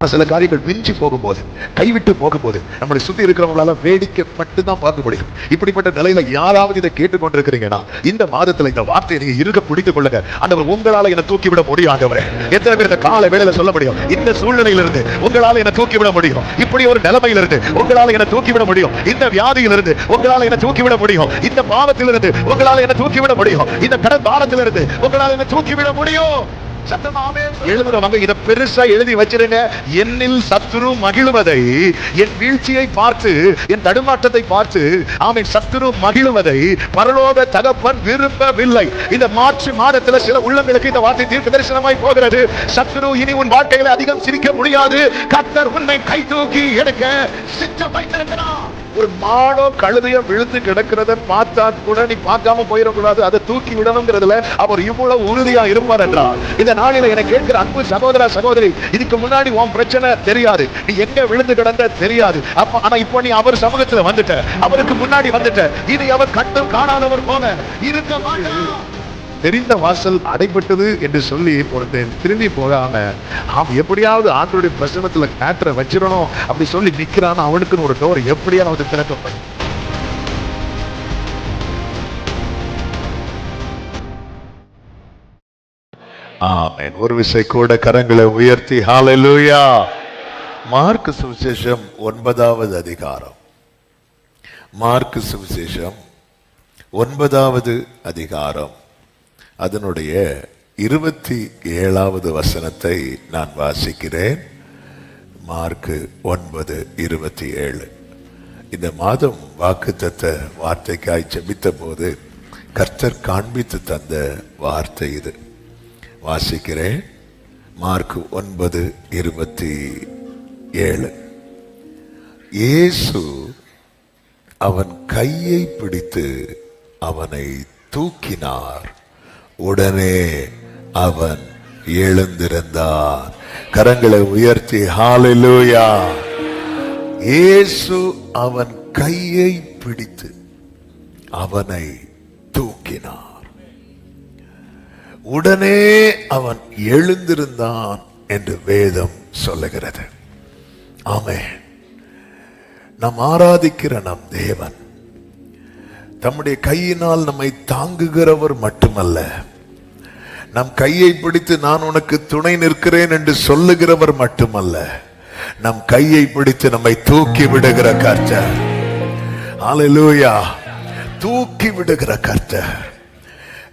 சில காரியங்கள் மிஞ்சி போகும்போது, கைவிட்டு போகும்போது நம்மளை சுத்தி இருக்கிறவங்களால வேடிக்கைப்பட்டு தான் பார்க்க முடியும். இப்படிப்பட்ட நிலையில யாராவது இதை கேட்டுக்கொண்டிருக்கிறீங்கன்னா, இந்த மாதத்துல இந்த வார்த்தையை நீங்க இருக்க பிடித்துக் கொள்ளுங்க. ஆண்டவர், உங்களால என்ன தூக்கிவிட முடியும் ஆண்டவரே. எத்தனை பேர் இந்த கால வேளையில சொல்ல முடியும், இந்த சூழ்நிலையிலிருந்து உங்களால என்ன தூக்கிவிட முடியும், இப்படி ஒரு நிலைமையிலிருந்து உங்களால என்ன தூக்கிவிட முடியும், இந்த வியாதியிலிருந்து உங்களால என்ன தூக்கிவிட முடியும், இந்த பாவத்திலிருந்து உங்களால என்ன தூக்கிவிட முடியும், இந்த கடன் பாரத்திலிருந்து உங்களால என்ன தூக்கிவிட முடியும். எழுதுறவங்க இதை பெருசா எழுதி வச்சிருங்க. என்னில் சத்துரு மகிழுவதை, என் வீழ்ச்சியை பார்த்து, என் தடுமாற்றத்தை பார்த்து ஆமென் சத்துரு மகிழுவதை பரலோக தகப்பன் விரும்பவில்லை. இந்த மார்ச் மாதத்துல சில உள்ளங்களுக்கு இந்த வார்த்தை தீர்க்க தரிசனமாய் போகிறது. சத்துரு இனி உன் வாழ்க்கையில அதிகம் சிரிக்க முடியாது. கர்த்தர் உன்னை கை தூக்கி எடுக்க சித்தம் வைத்திருக்கிறார். ஒரு மாடோ கழுதையோ விழுந்து கிடக்கிறத பார்த்தா கூட நீ பார்க்காம போயிடக்கூடாது, அதை தூக்கி விடணுங்கிறதுல அவர் இவ்வளவு உறுதியா இருப்பார் என்றால், இந்த நாளில எனக்கு கேட்கிற அன்பு சகோதர சகோதரி, இதுக்கு முன்னாடி உன் பிரச்சனை தெரியாது, நீ எங்க விழுந்து கிடந்த தெரியாது. ஆனா இப்போ நீ அவர் சமூகத்துல வந்துட்ட, அவருக்கு முன்னாடி வந்துட்ட. இனி அவர் கண்டும் காணாதவர் போல இருக்க மாட்டார். தெரிந்த வாசல் அடைபட்டது என்று சொல்லி ஒருத்தன் திரும்பி போகாம அவன் எப்படியாவது ஆண்டவருடைய பிரசன்னத்துல கேட்டரை வச்சிடணும் அப்படி சொல்லி நிக்கிறான். அவனுக்குன்னு ஒரு டோர் எப்படியாவது திறக்கப்படும். ஆமென். ஒரு விசை கூட கரங்களை உயர்த்தி ஹல்லேலூயா. மார்க்கு சுவிசேஷம் 9வது அதிகாரம். மார்க்கு சுவிசேஷம் 9வது அதிகாரம் அதனுடைய 27வது வசனத்தை நான் வாசிக்கிறேன். மார்க்கு 9:27. இந்த மாதம் வாக்குத்தத்த வார்த்தைக்காய் ஜெபித்த போது கர்த்தர் காண்பித்து தந்த வார்த்தை இது. வாசிக்கிறேன். மார்க்கு 9:27. இயேசு அவன் கையை பிடித்து அவனை தூக்கினார். உடனே அவன் எழுந்திருந்தான். கரங்களை உயர்த்தி ஹல்லேலூயா. இயேசு அவன் கையை பிடித்து அவனை தூக்கினார். உடனே அவன் எழுந்திருந்தான் என்று வேதம் சொல்லுகிறது. ஆமென். நாம் ஆராதிக்கிற நம் தேவன் தம்முடைய கையினால் நம்மை தாங்குகிறவர் மட்டுமல்ல, நம் கையை பிடித்து நான் உனக்கு துணை நிற்கிறேன் என்று சொல்லுகிறவர் மட்டுமல்ல, நம் கையை பிடித்து நம்மை தூக்கி விடுகிற கர்த்தர். ஹல்லேலூயா. தூக்கி விடுகிற கர்த்தர்.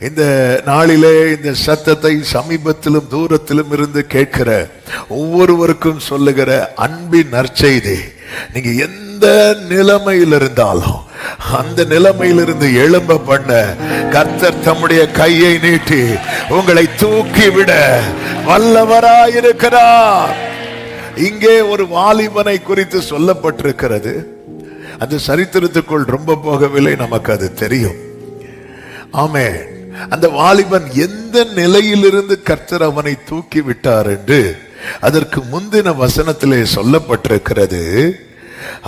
இந்த நாளிலே இந்த சத்தத்தை சமீபத்திலும் தூரத்திலும் இருந்து கேட்கிற ஒவ்வொருவருக்கும் சொல்லுகிற அன்பின் நற்செய்தி, நீங்க எந்த நிலைமையில் இருந்தாலும் அந்த நிலைமையிலிருந்து எழும்ப பண்ண கர்த்தர் தம்முடைய கையை நீட்டி உங்களை தூக்கிவிட வல்லவராயிருக்கிறார். இங்கே ஒரு வாலிபனை குறித்து சொல்லப்பட்டிருக்கிறது. அந்த சரித்திரத்துக்குள் ரொம்ப போகவில்லை, நமக்கு அது தெரியும். ஆமென். அந்த வாலிபன் எந்த நிலையிலிருந்து கர்த்தர் அவனை தூக்கி விட்டார் என்று அதற்கு முந்தின வசனத்திலே சொல்லப்பட்டிருக்கிறது.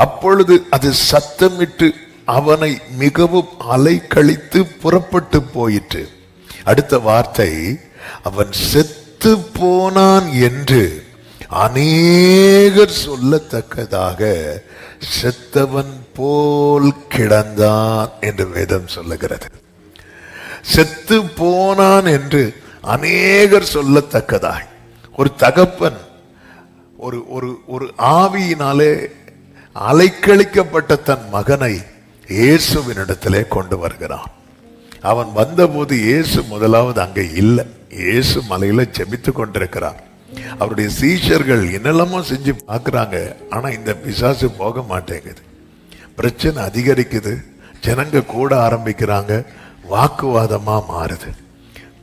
அப்பொழுது அது சத்தமிட்டு அவனை மிகவும் அலைக்கழித்து புறப்பட்டு போயிற்று. அடுத்த வார்த்தை, அவன் செத்து போனான் என்று அநேகர் சொல்லத்தக்கதாக செத்தவன் போல் கிடந்தான் என்று வேதம் சொல்லுகிறது. செத்து போனான் என்று அநேகர் சொல்லத்தக்கதாய் ஒரு தகப்பன் ஒரு ஆவியினாலே அலைக்கழிக்கப்பட்ட தன் மகனை இயேசுவினிடத்திலே கொண்டு வருகிறான். அவன் வந்தபோது இயேசு முதலாவது அங்கே இல்லை. இயேசு மலையில ஜெபித்து கொண்டிருக்கிறார். அவருடைய சீஷர்கள் என்னெல்லாமோ செஞ்சு பார்க்கிறாங்க. ஆனா இந்த பிசாசு போக மாட்டேங்குது. பிரச்சனை அதிகரிக்குது. ஜனங்க கூட ஆரம்பிக்கிறாங்க. வாக்குவாதமா மாறுது.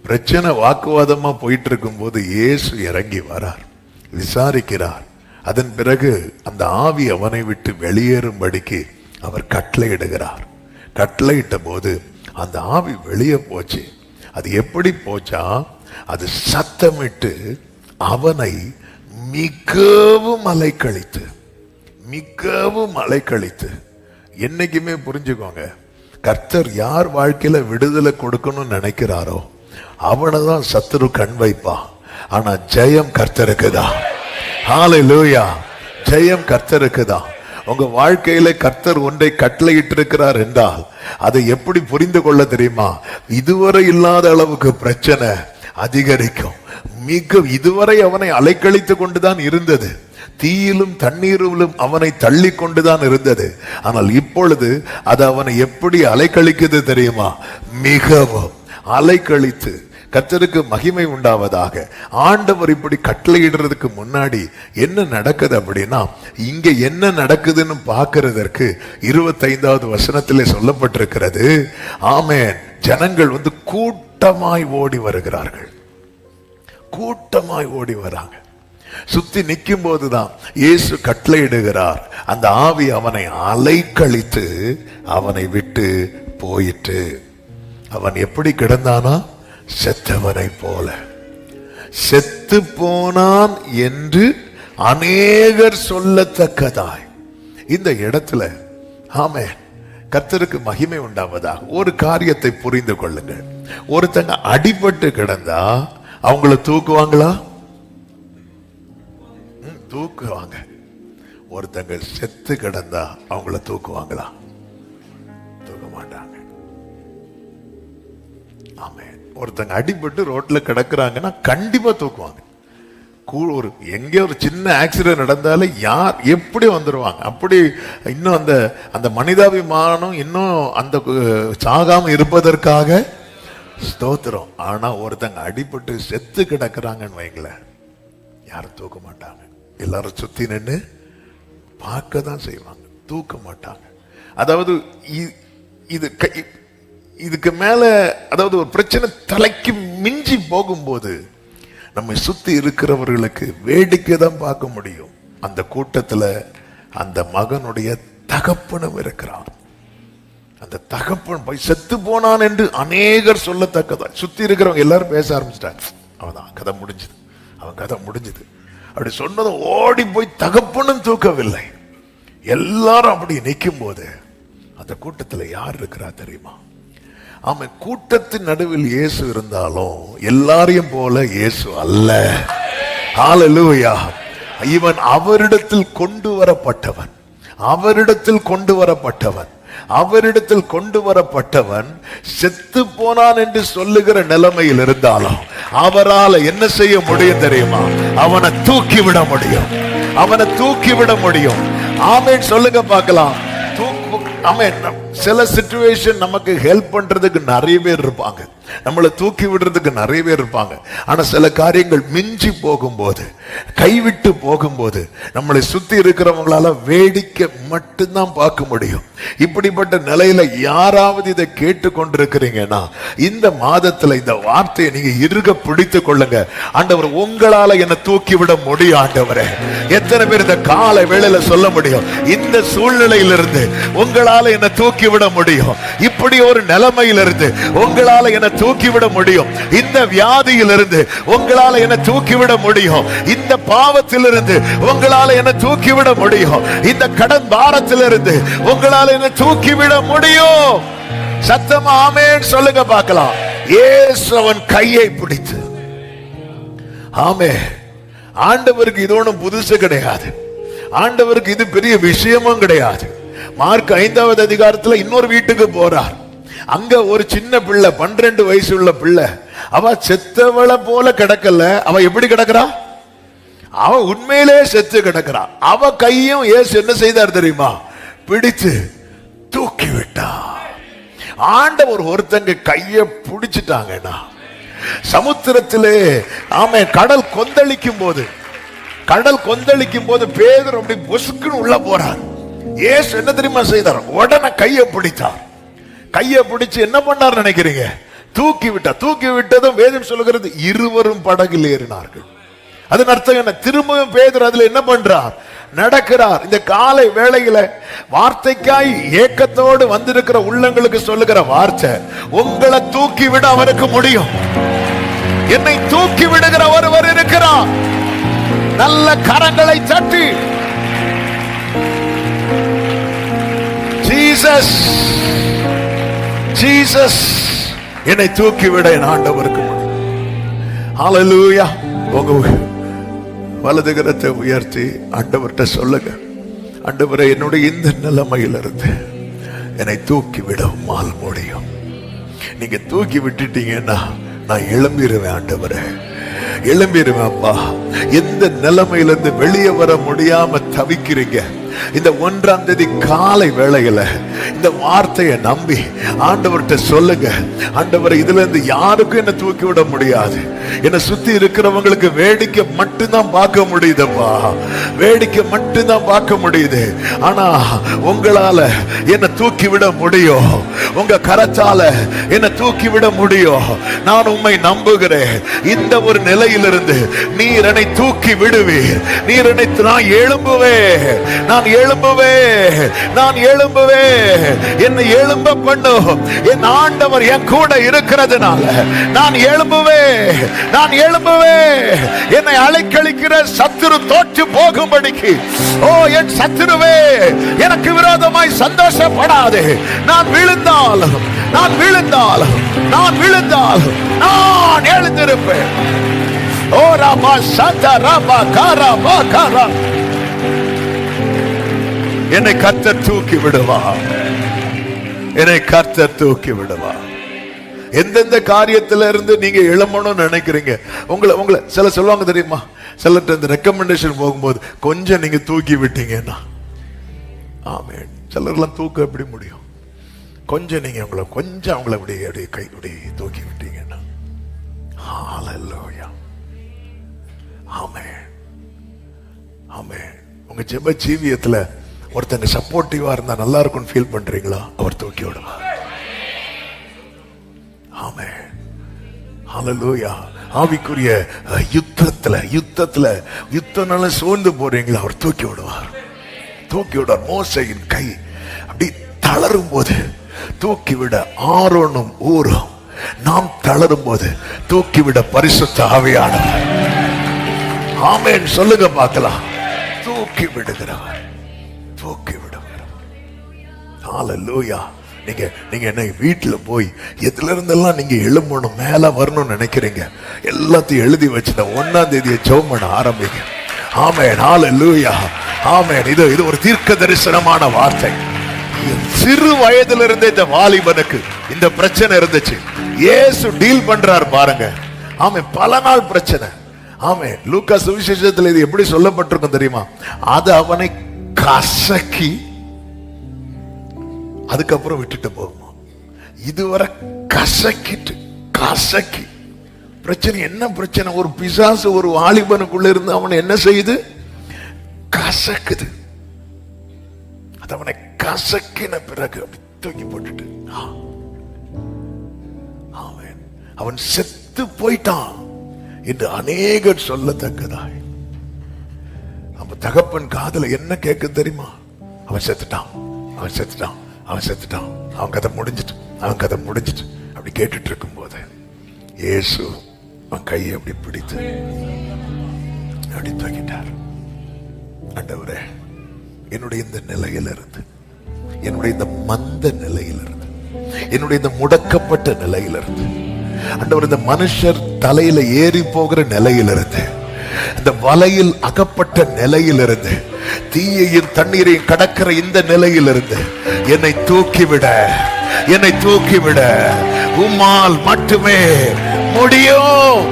பிரச்சனை வாக்குவாதமா போயிட்டு இருக்கும் போது இயேசு இறங்கி வரார், விசாரிக்கிறார். அதன் பிறகு அந்த ஆவி அவனை விட்டு வெளியேறும்படிக்கு அவர் கட்டளையிடுகிறார். கட்டளையிட்ட போது அந்த ஆவி வெளியே போச்சு. அது எப்படி போச்சா, அது சத்தமிட்டு அவனை மிகவும் அலைக்கழித்து. என்னைக்குமே புரிஞ்சுக்கோங்க, கர்த்தர் யார் வாழ்க்கையில விடுதலை கொடுக்கணும்னு நினைக்கிறாரோ அவனை தான் சத்துரு கண் வைப்பான். ஆனா ஜெயம் கர்த்தருக்கு தான். ஹalleluya. ஜெயம் கர்த்தருக்கு தான். உங்க வாழ்க்கையில கர்த்தர் ஒன்றை கட்டளையிட்டு இருக்கிறார் என்றால் அதை எப்படி புரிந்து கொள்ள தெரியுமா? இதுவரை இல்லாத அளவுக்கு பிரச்சனை அதிகரிக்கும். இதுவரை அவனை அலைக்கழித்து கொண்டுதான் இருந்தது, தீயிலும் தண்ணீரிலும் அவனை தள்ளி கொண்டுதான் இருந்தது. ஆனால் இப்பொழுது அது அவனை எப்படி அலைக்கழிக்குது தெரியுமா? மிகவும் அலைக்கழித்து. கர்த்தருக்கு மகிமை உண்டாவதாக. ஆண்டவர் இப்படி கட்டளையிடுறதுக்கு முன்னாடி என்ன நடக்குது அப்படின்னா, இங்க என்ன நடக்குதுன்னு பார்க்கிறதற்கு 25வது வசனத்திலே சொல்லப்பட்டிருக்கிறது. ஆமென். ஜனங்கள் கூட்டமாய் ஓடி வருகிறார்கள். கூட்டமாய் ஓடி வராங்க. சுத்தி நிற்கும் போதுதான் இயேசு கட்டளையிடுகிறார். அந்த ஆவி அவனை அலைக்கழித்து அவனை விட்டு போயிட்டு. அவன் எப்படி கிடந்தானா? செத்தவனை போல. செத்து போனான் என்று அநேகர் சொல்லத்தக்கதாய். இந்த இடத்துல ஆமென், கர்த்தருக்கு மகிமை உண்டாவதாக. ஒரு காரியத்தை புரிந்து கொள்ளுங்கள். ஒருத்தங்க அடிபட்டு கிடந்தா அவங்கள தூக்குவாங்களா? தூக்குவாங்க. ஒருத்தங்க செத்து கிடந்தா அவங்கள தூக்குவாங்களா? தூக்க மாட்டாங்க. ஆமென். ஒருத்தங்க அடிபட்டு ரோட்ல கிடக்குறாங்கன்னா கண்டிப்பா தூக்குவாங்க. ஒரு எங்கே ஒரு சின்ன ஆக்சிடென்ட் நடந்தாலே யார் எப்படி வந்துருவாங்க. அப்படி இன்னும் அந்த மனிதாபிமானம் இன்னும் அந்த சாகாம இருப்பதற்காக ஸ்தோத்திரம். ஆனா ஒருத்தங்க அடிபட்டு செத்து கிடக்குறாங்கன்னு வைங்களேன், யாரும் தூக்க மாட்டாங்க. எல்லாரும் சுத்தி நின்று பார்க்க தான் செய்வாங்க, தூக்க மாட்டாங்க. அதாவது இதுக்கு மேல, அதாவது ஒரு பிரச்சனை தலைக்கு மிஞ்சி போகும்போது நம்மை சுத்தி இருக்கிறவர்களுக்கு வேடிக்கை தான் பார்க்க முடியும். அந்த கூட்டத்துல அந்த மகனுடைய தகப்பனும் இருக்கிறான். அந்த தகப்பன் போய் செத்து போனான் என்று அநேகர் சொல்லத்தக்கதா. சுத்தி இருக்கிறவங்க எல்லாரும் பேச ஆரம்பிச்சிட்டாங்க. அவன் கதை முடிஞ்சது, அவன் கதை முடிஞ்சது அப்படி சொன்னதும் ஓடி போய் தகப்பனும் தூக்கவில்லை. எல்லாரும் அப்படி நிற்கும் போது அந்த கூட்டத்துல யார் இருக்கிறா தெரியுமா? ஆமா, கூட்டத்தின் நடுவில் இயேசு இருந்தாலும் எல்லாரையும் போல இயேசு அல்ல. ஹalleluya. இவன் அவரிடத்தில் கொண்டு வரப்பட்டவன், அவரிடத்தில் கொண்டு வரப்பட்டவன், அவரிடத்தில் கொண்டு வரப்பட்டவன். செத்து போனான் என்று சொல்லுகிற நிலைமையில் இருந்தாலும் அவரால் என்ன செய்ய முடியும் தெரியுமா? அவனை தூக்கி விட முடியும், அவனை தூக்கி விட முடியும். ஆமென் சொல்லுங்க பார்க்கலாம். ஆமென். சில சிச்சுவேஷன் நமக்கு ஹெல்ப் பண்றதுக்கு நிறைய பேர் இருப்பாங்க, நம்மளை தூக்கி விடுறதுக்கு நிறைய பேர் இருப்பாங்க. ஆனா சில காரியங்கள் மிஞ்சி போகும்போது, கைவிட்டு போகும்போது நம்மளை சுத்தி இருக்கிறவங்களால வேடிக்கை மட்டும்தான் பார்க்க முடியும். இப்படிப்பட்ட நிலையில யாராவது இதை கேட்டு கொண்டிருக்கிறீங்கன்னா இந்த மாதத்துல இந்த வார்த்தையை நீங்க இறுக பிடித்து கொள்ளுங்க. ஆண்டவர் உங்களால என்ன தூக்கி விட முடியும். ஆண்டவரே, எத்தனை பேர் இந்த காலை வேளையில சொல்ல முடியும், இந்த சூழ்நிலையிலிருந்து உங்களால என்ன தூக்கி விட முடியும், இப்படி ஒரு நிலைமையிலிருந்து உங்களால என்ன தூக்கி விட முடியும், இந்த வியாதியிலிருந்து உங்களால என்ன தூக்கி விட முடியும், இந்த பாவத்திலிருந்து உங்களால என்ன தூக்கி விட முடியும், இந்த கடன் பாரத்திலிருந்து உங்களால என்ன தூக்கி விட முடியும். சத்தமா ஆமென் சொல்லுங்க பார்க்கலாம். இயேசு அவன் கையை பிடித்து. ஆமென். ஆண்டவருக்கு இது ஒன்றும் புதுசு கிடையாது, ஆண்டவருக்கு இது பெரிய விஷயமும் கிடையாது. மார்க் 5வது அதிகாரத்துல இன்னொரு வீட்டுக்கு போறார். அங்க ஒரு சின்ன பிள்ளை, 12 வயசு உள்ள பிள்ளை, அவ செத்தவள போல கிடக்கல. அவ எப்படி கிடக்குறா? அவ உண்மையிலே செத்து கிடக்குறா. அவ கையும் இயேசு என்ன செய்தார் தெரியுமா? பிடிச்சு தூக்கி விட்டா. ஆண்டவர் ஒருத்தங்க கைய பிடிச்சிட்டாங்கன்னா, சமுத்திரத்திலே ஆமென் கடல் கொந்தளிக்கும் போது, கடல் கொந்தளிக்கும் போது பேதுரு அப்படி பொசுக்குன்னு உள்ள போறார். இயேசு என்ன தெரியுமா செய்தார்? உடனே கையை பிடித்தார். கையை பிடிச்சு என்ன பண்ணார் நினைக்கிறீங்க? தூக்கி விட்டார். தூக்கி விட்டதும் வேதம் சொல்லுகிறது இருவரும் படகில் ஏறினார்கள். அதன் அர்த்தம் என்ன? திரும்பவும் பேதுரு அதுல என்ன பண்றார்? நடக்கிறார். இந்த காலை வேளையில வார்த்தைக்காய் ஏக்கத்தோடு வந்திருக்கிற உள்ளங்களுக்கு சொல்லுகிற வார்த்தை, உங்களை தூக்கி விட அவருக்கு முடியும். என்னை தூக்கி விடுகிற ஒருவர் இருக்கிறார். நல்ல கரங்களை தட்டி ஜீசஸ், ஜீசஸ் என்னை தூக்கி விட என் ஆண்டவருக்கு. ஹalleluya. வலது கரத்தை உயர்த்தி ஆண்டவர்கிட்ட சொல்லுங்க, ஆண்டவரை என்னுடைய இந்த நிலைமையிலிருந்து என்னை தூக்கி விட உம்மால் முடியும். நீங்க தூக்கி விட்டுட்டீங்கன்னா நான் எழும்பிடுவேன் ஆண்டவரே, எழும்பிடுவேன் அப்பா. எந்த நிலைமையிலிருந்து வெளியே வர முடியாம தவிக்கிறீங்க, இந்த 1ஆம் தேதி காலை வேளையில இந்த வார்த்தையை நம்பி ஆண்டவர்கிட்ட சொல்லுங்க, ஆண்டவரை இதுல இருந்து யாருக்கும் என்ன தூக்கி விட முடியாது. என்னை சுத்தி இருக்கிறவங்களுக்கு வேடிக்கை மட்டும்தான் பார்க்க முடியுதுப்பா, வேடிக்கை மட்டும்தான் பார்க்க முடியுது. ஆனா உங்களால என்ன தூக்கி விட முடியும், உங்க கரத்தால என்ன தூக்கி விட முடியும். நான் உம்மை நம்புகிறேன். இந்த ஒரு நிலையிலிருந்து நீர் என்னை தூக்கி விடுவீர். நீர் என்னை நான் எழும்புவேன், நான் எழும்புவேன், நான் எழும்புவேன். என்னை எழும்ப பண்ணும் என் ஆண்டவர் என் கூட இருக்கிறதுனால நான் எழும்புவேன், நான் எழும்புவேன். என்னை அலைக்கழிக்கிற சத்துரு தோற்று போகும்படிக்கு, ஓ என் சத்துருவே எனக்கு விரோதமாய் சந்தோஷப்படாதே. நான் விழுந்தாலும், நான் விழுந்தாலும், நான் விழுந்தாலும் நான் எழுந்திருப்பேன். ஓ ராமா சதா ராமா காரா மா காரா. என்னை கர்த்தர் தூக்கி விடுவா, என்னை கர்த்தர் தூக்கி விடுவா. எந்தெந்த காரியத்துல இருந்து நீங்க எழும்பணும்னு நினைக்கிறீங்க, உங்களை சில சொல்லுவாங்க தெரியுமா, சிலர்ட்ட இந்த ரெக்கமெண்டேஷன் போகும்போது கொஞ்சம் நீங்க தூக்கி விட்டீங்கன்னா, ஆமென். சிலர்லாம் தூக்க எப்படி முடியும், கொஞ்சம் நீங்க கொஞ்சம் அவங்களை அப்படியே கை தூக்கி விட்டீங்கன்னா, ஹல்லேலூயா, ஆமென், ஆமென். உங்க ஜெப ஜீவியத்துல ஒருத்தங்க சப்போர்ட்டிவா இருந்தா நல்லா இருக்கும்னு ஃபீல் பண்றீங்களா, அவர் தூக்கி விடுவார். ஆமென், ஹல்லேலூயா. ஆவிக்குரிய யுத்தத்தினால சோர்ந்து போறீங்களா, அவர் தூக்கி விடுவார், தூக்கி விடுவார். மோசையின் கை அப்படி தளரும் போது தூக்கி விட ஆரோனும் ஊரும், நாம் தளரும் போது தூக்கி விட பரிசுத்த ஆவியானவர். ஆமென் சொல்லுங்க பார்க்கலாம். தூக்கி விடுகிறவர், தூக்கி விடுவார். ஹல்லேலூயா. நீங்க என்ன வீட்டுல போய் எதுல இருந்தெல்லாம் நீங்க எழும்பணும், மேல வரணும்னு நினைக்கிறீங்க, எல்லாத்தையும் எழுதி வச்சுட்ட 1ஆம் தேதியை ஜெபம் பண்ண ஆரம்பிங்க. ஆமென், ஹல்லேலூயா, ஆமென். இது ஒரு தீர்க்க தரிசனமான வார்த்தை. சிறு வயதுல இருந்தே இந்த வாலிபனுக்கு இந்த பிரச்சனை இருந்துச்சு. இயேசு டீல் பண்றார் பாருங்க. ஆமென், பல நாள் பிரச்சனை. ஆமென். லூக்கா சுவிசேஷத்துல இது எப்படி சொல்லப்பட்டிருக்கும் தெரியுமா, அது அவனை கசக்கி அதுக்கப்புறம் விட்டுட்டு போகுமா. இதுவரை கசக்கி பிரச்சனை. என்ன பிரச்சனை, ஒரு பிசாசு ஒரு வாலிபனுக்குள்ள இருந்து அவனை என்ன செய்யுது, கசக்குது. அது அவனை கசக்கின பிறகு அப்படி தூக்கி போட்டுட்டு அவன் செத்து போயிட்டான் என்று அநேகர் சொல்லத்தக்கதாய். அப்ப தகப்பன் காதுல என்ன கேட்க தெரியுமா, அவன் செத்துட்டான், அவன் செத்துட்டான், அவன் செத்துட்டான், அவன் கதை முடிஞ்சிட்டு, அவன் கதை முடிஞ்சிட்டு அப்படி கேட்டுட்டு இருக்கும் போது இயேசு அவன் கையை அப்படி பிடித்து அப்படி தூக்கிட்டார். ஆண்டவரே, என்னுடைய இந்த நிலையிலிருந்து, என்னுடைய இந்த மந்த நிலையிலிருந்து, என்னுடைய இந்த முடக்கப்பட்ட நிலையிலிருந்து, ஆண்டவர் இந்த மனுஷர் தலையில ஏறி போகிற நிலையிலிருந்து, இந்த வலையில் அகப்பட்ட நிலையிலிருந்து, தீயையும் தண்ணீரையும் கடக்கிற இந்த நிலையிலிருந்து என்னை தூக்கிவிட, என்னை தூக்கிவிட உம்மால் மட்டுமே முடியும்.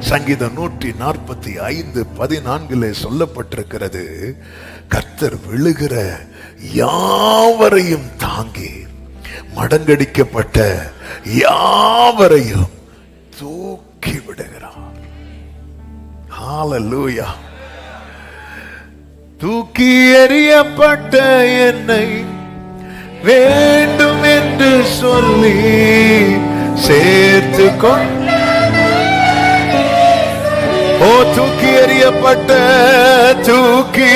சங்கீதம் 145:14 சொல்லப்பட்டிருக்கிறது, கர்த்தர் விழுகிற யாவரையும் தாங்கி மடங்கடிக்கப்பட்ட யாவரையும் தூக்கி விடுகிறார். ஹல்லேலூயா. தூக்கி எறியப்பட்ட என்னை வேண்டும் என்று சொல்லி சேர்த்து கொண்டு, ஓ தூக்கி எறியப்பட்ட, தூக்கி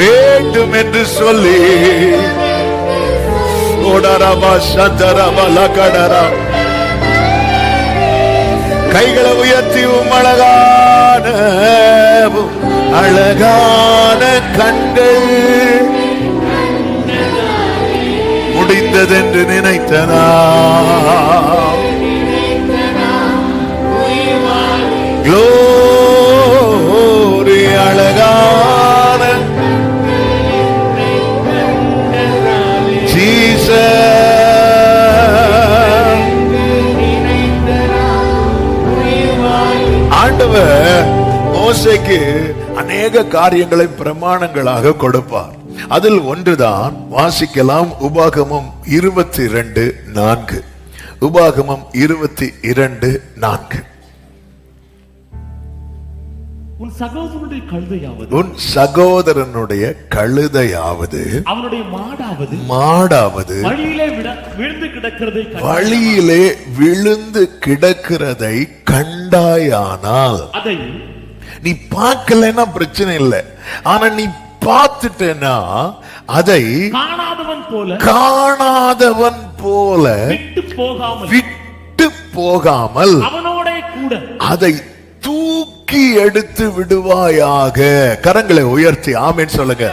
வேண்டும் என்று சொல்லி, கைகளை உயர்த்தி அழகான அழகான கண்கள் முடிந்ததென்று நினைத்தனா glory அழகான Jesus. ஆண்டவர் மோசேக்கு அநேக காரியங்களை பிரமாணங்களாக கொடுப்பார். அதில் ஒன்றுதான் வாசிக்கலாம். உபாகமம் 22:4. உபாகமம் 22:4. உன் சகோதரனுடைய கழுதையாவது மாடாவது வழியிலே விழுந்து கிடக்கிறதை கண்டாயானால், நீ பார்க்கலன்னா பிரச்சனை இல்லை, ஆனா நீ பார்த்துட்டேன்னா அதை காணாதவன் போல விட்டு போகாமல் அதை தூக்கி எடுத்து விடுவாயாக. கரங்களை உயர்த்தி ஆமென் சொல்லுங்க.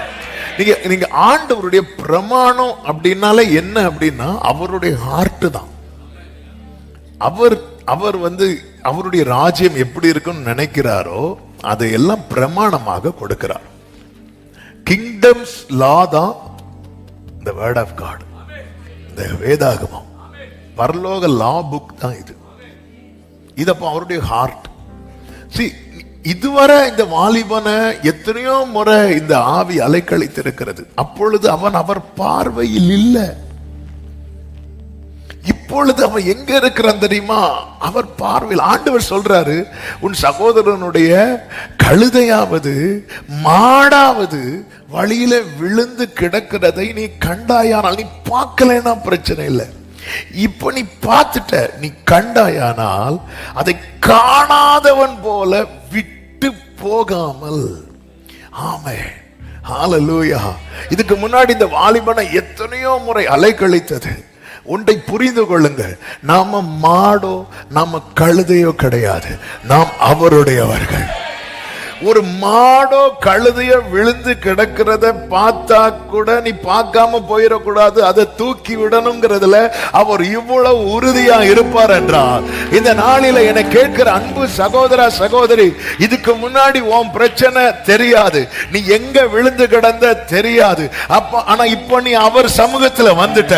நீங்க ஆண்டவருடைய பிரமாணம் அப்படின்னாலே என்ன அப்படின்னா அவருடைய ஹார்ட் தான். அவர் வந்து அவருடைய ராஜ்யம் எப்படி இருக்குன்னு நினைக்கிறாரோ அதையெல்லாம் பிரமாணமாக கொடுக்கிறார். கிங்டம்ஸ் லா தான் the word of God, இந்த வேதாகமம், பரலோக லா புக் தான் இது. இதப்போ அவருடைய ஹார்ட். இதுவரை இந்த வாலிபனை எத்தனையோ முறை இந்த ஆவி அலைக்கழித்திருக்கிறது. அப்பொழுது அவன் அவர் பார்வையில் இல்லை. இப்பொழுது அவன் எங்க இருக்கிறான் தெரியுமா? அவர் பார்வையில். ஆண்டவர் சொல்றாரு, உன் சகோதரனுடைய கழுதையாவது மாடாவது வழியில விழுந்து கிடக்கிறதை நீ கண்டாயானால், நீ பார்க்கலன்னா பிரச்சனை இல்லை, இப்ப நீ பார்த்துட்ட, நீ கண்டாயானால் அதை காணாதவன் போல விட்டு போகாமல். ஆமென், ஹல்லேலூயா. இதுக்கு முன்னாடி இந்த வாலிபனை எத்தனையோ முறை அலைக்கழித்தது. ஒன்றை புரிந்து கொள்ளுங்க, நாம மாடோ நாம கழுதையோ கிடையாது, நாம் அவருடையவர்கள். ஒரு மாடோ கழுதையோ விழுந்து கிடக்கிறத பார்த்தா கூட நீ பார்க்காம போயிடக்கூடாது, அதை தூக்கி விடணுங்கிறதுல அவர் இவ்வளவு உறுதியா இருப்பார் என்றால், இந்த நாளில என்னை கேட்கிற அன்பு சகோதரா சகோதரி, இதுக்கு முன்னாடி உன் பிரச்சனை தெரியாது, நீ எங்க விழுந்து கிடந்த தெரியாது. ஆனா இப்ப நீ அவர் சமூகத்துல வந்துட்ட,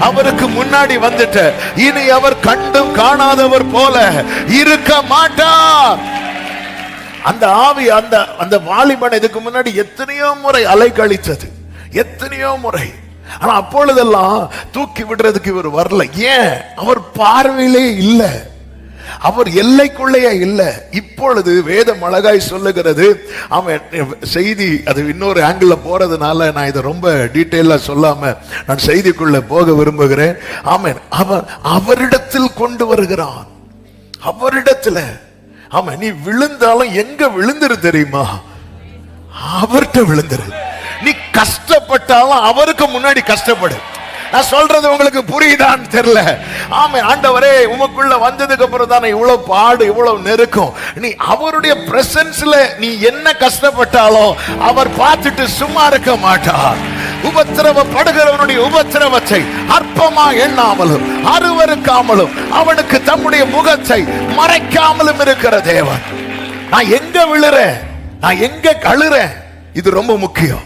அவருக்கு முன்னாடி வந்துட்ட. இனி அவர் கண்டும் காணாதவர் போல இருக்க மாட்டார். அந்த ஆவி அந்த வாலிபன் இதுக்கு முன்னாடி எத்தனையோ முறை அலைக்கழித்தது, எத்தனையோ முறை. ஆனா அப்பொழுதெல்லாம் தூக்கி விடுறதுக்கு இவர் வரல. ஏன்? அவர் பார்வையிலே இல்லை, அவர் எல்லைக்குள்ளேயே இல்லை. இப்பொழுது வேதம் அழகாய் சொல்லுகிறது. அவன் செய்தி அது இன்னொரு ஆங்கிள் போறதுனால நான் இதை ரொம்ப டீட்டெயிலா சொல்லாம நான் செய்திக்குள்ள போக விரும்புகிறேன். ஆமென். அவன் அவரிடத்தில் கொண்டு வருகிறான், அவரிடத்துல. ஆமா, நீ விழுந்தாலும் எங்க விழுந்துரு தெரியுமா? அவர்கிட்ட விழுந்துரு. நீ கஷ்டப்பட்டாலும் அவருக்கு முன்னாடி கஷ்டப்படு. நான் சொல்றது உங்களுக்கு புரியுதான்னு தெரியல. ஆமா, ஆண்டவரே உமக்குள்ள வந்ததுக்கு அப்புறம் தானே இவ்வளவு பாடு, இவ்வளவு நெருக்கம். நீ அவருடைய பிரசன்ஸ்ல நீ என்ன கஷ்டப்பட்டாலும் அவர் பார்த்துட்டு சும்மா இருக்க மாட்டார். உபத்திரவப்படுகிறவனுடைய உபத்திரவத்தை அற்பமா எண்ணாமலும் அருவருக்காமலும் அவனுக்கு தம்முடைய முகத்தை மறைக்காமலும் இருக்கிற தேவன். நான் எங்க விழுறேன், நான் எங்க கழுறேன், இது ரொம்ப முக்கியம்.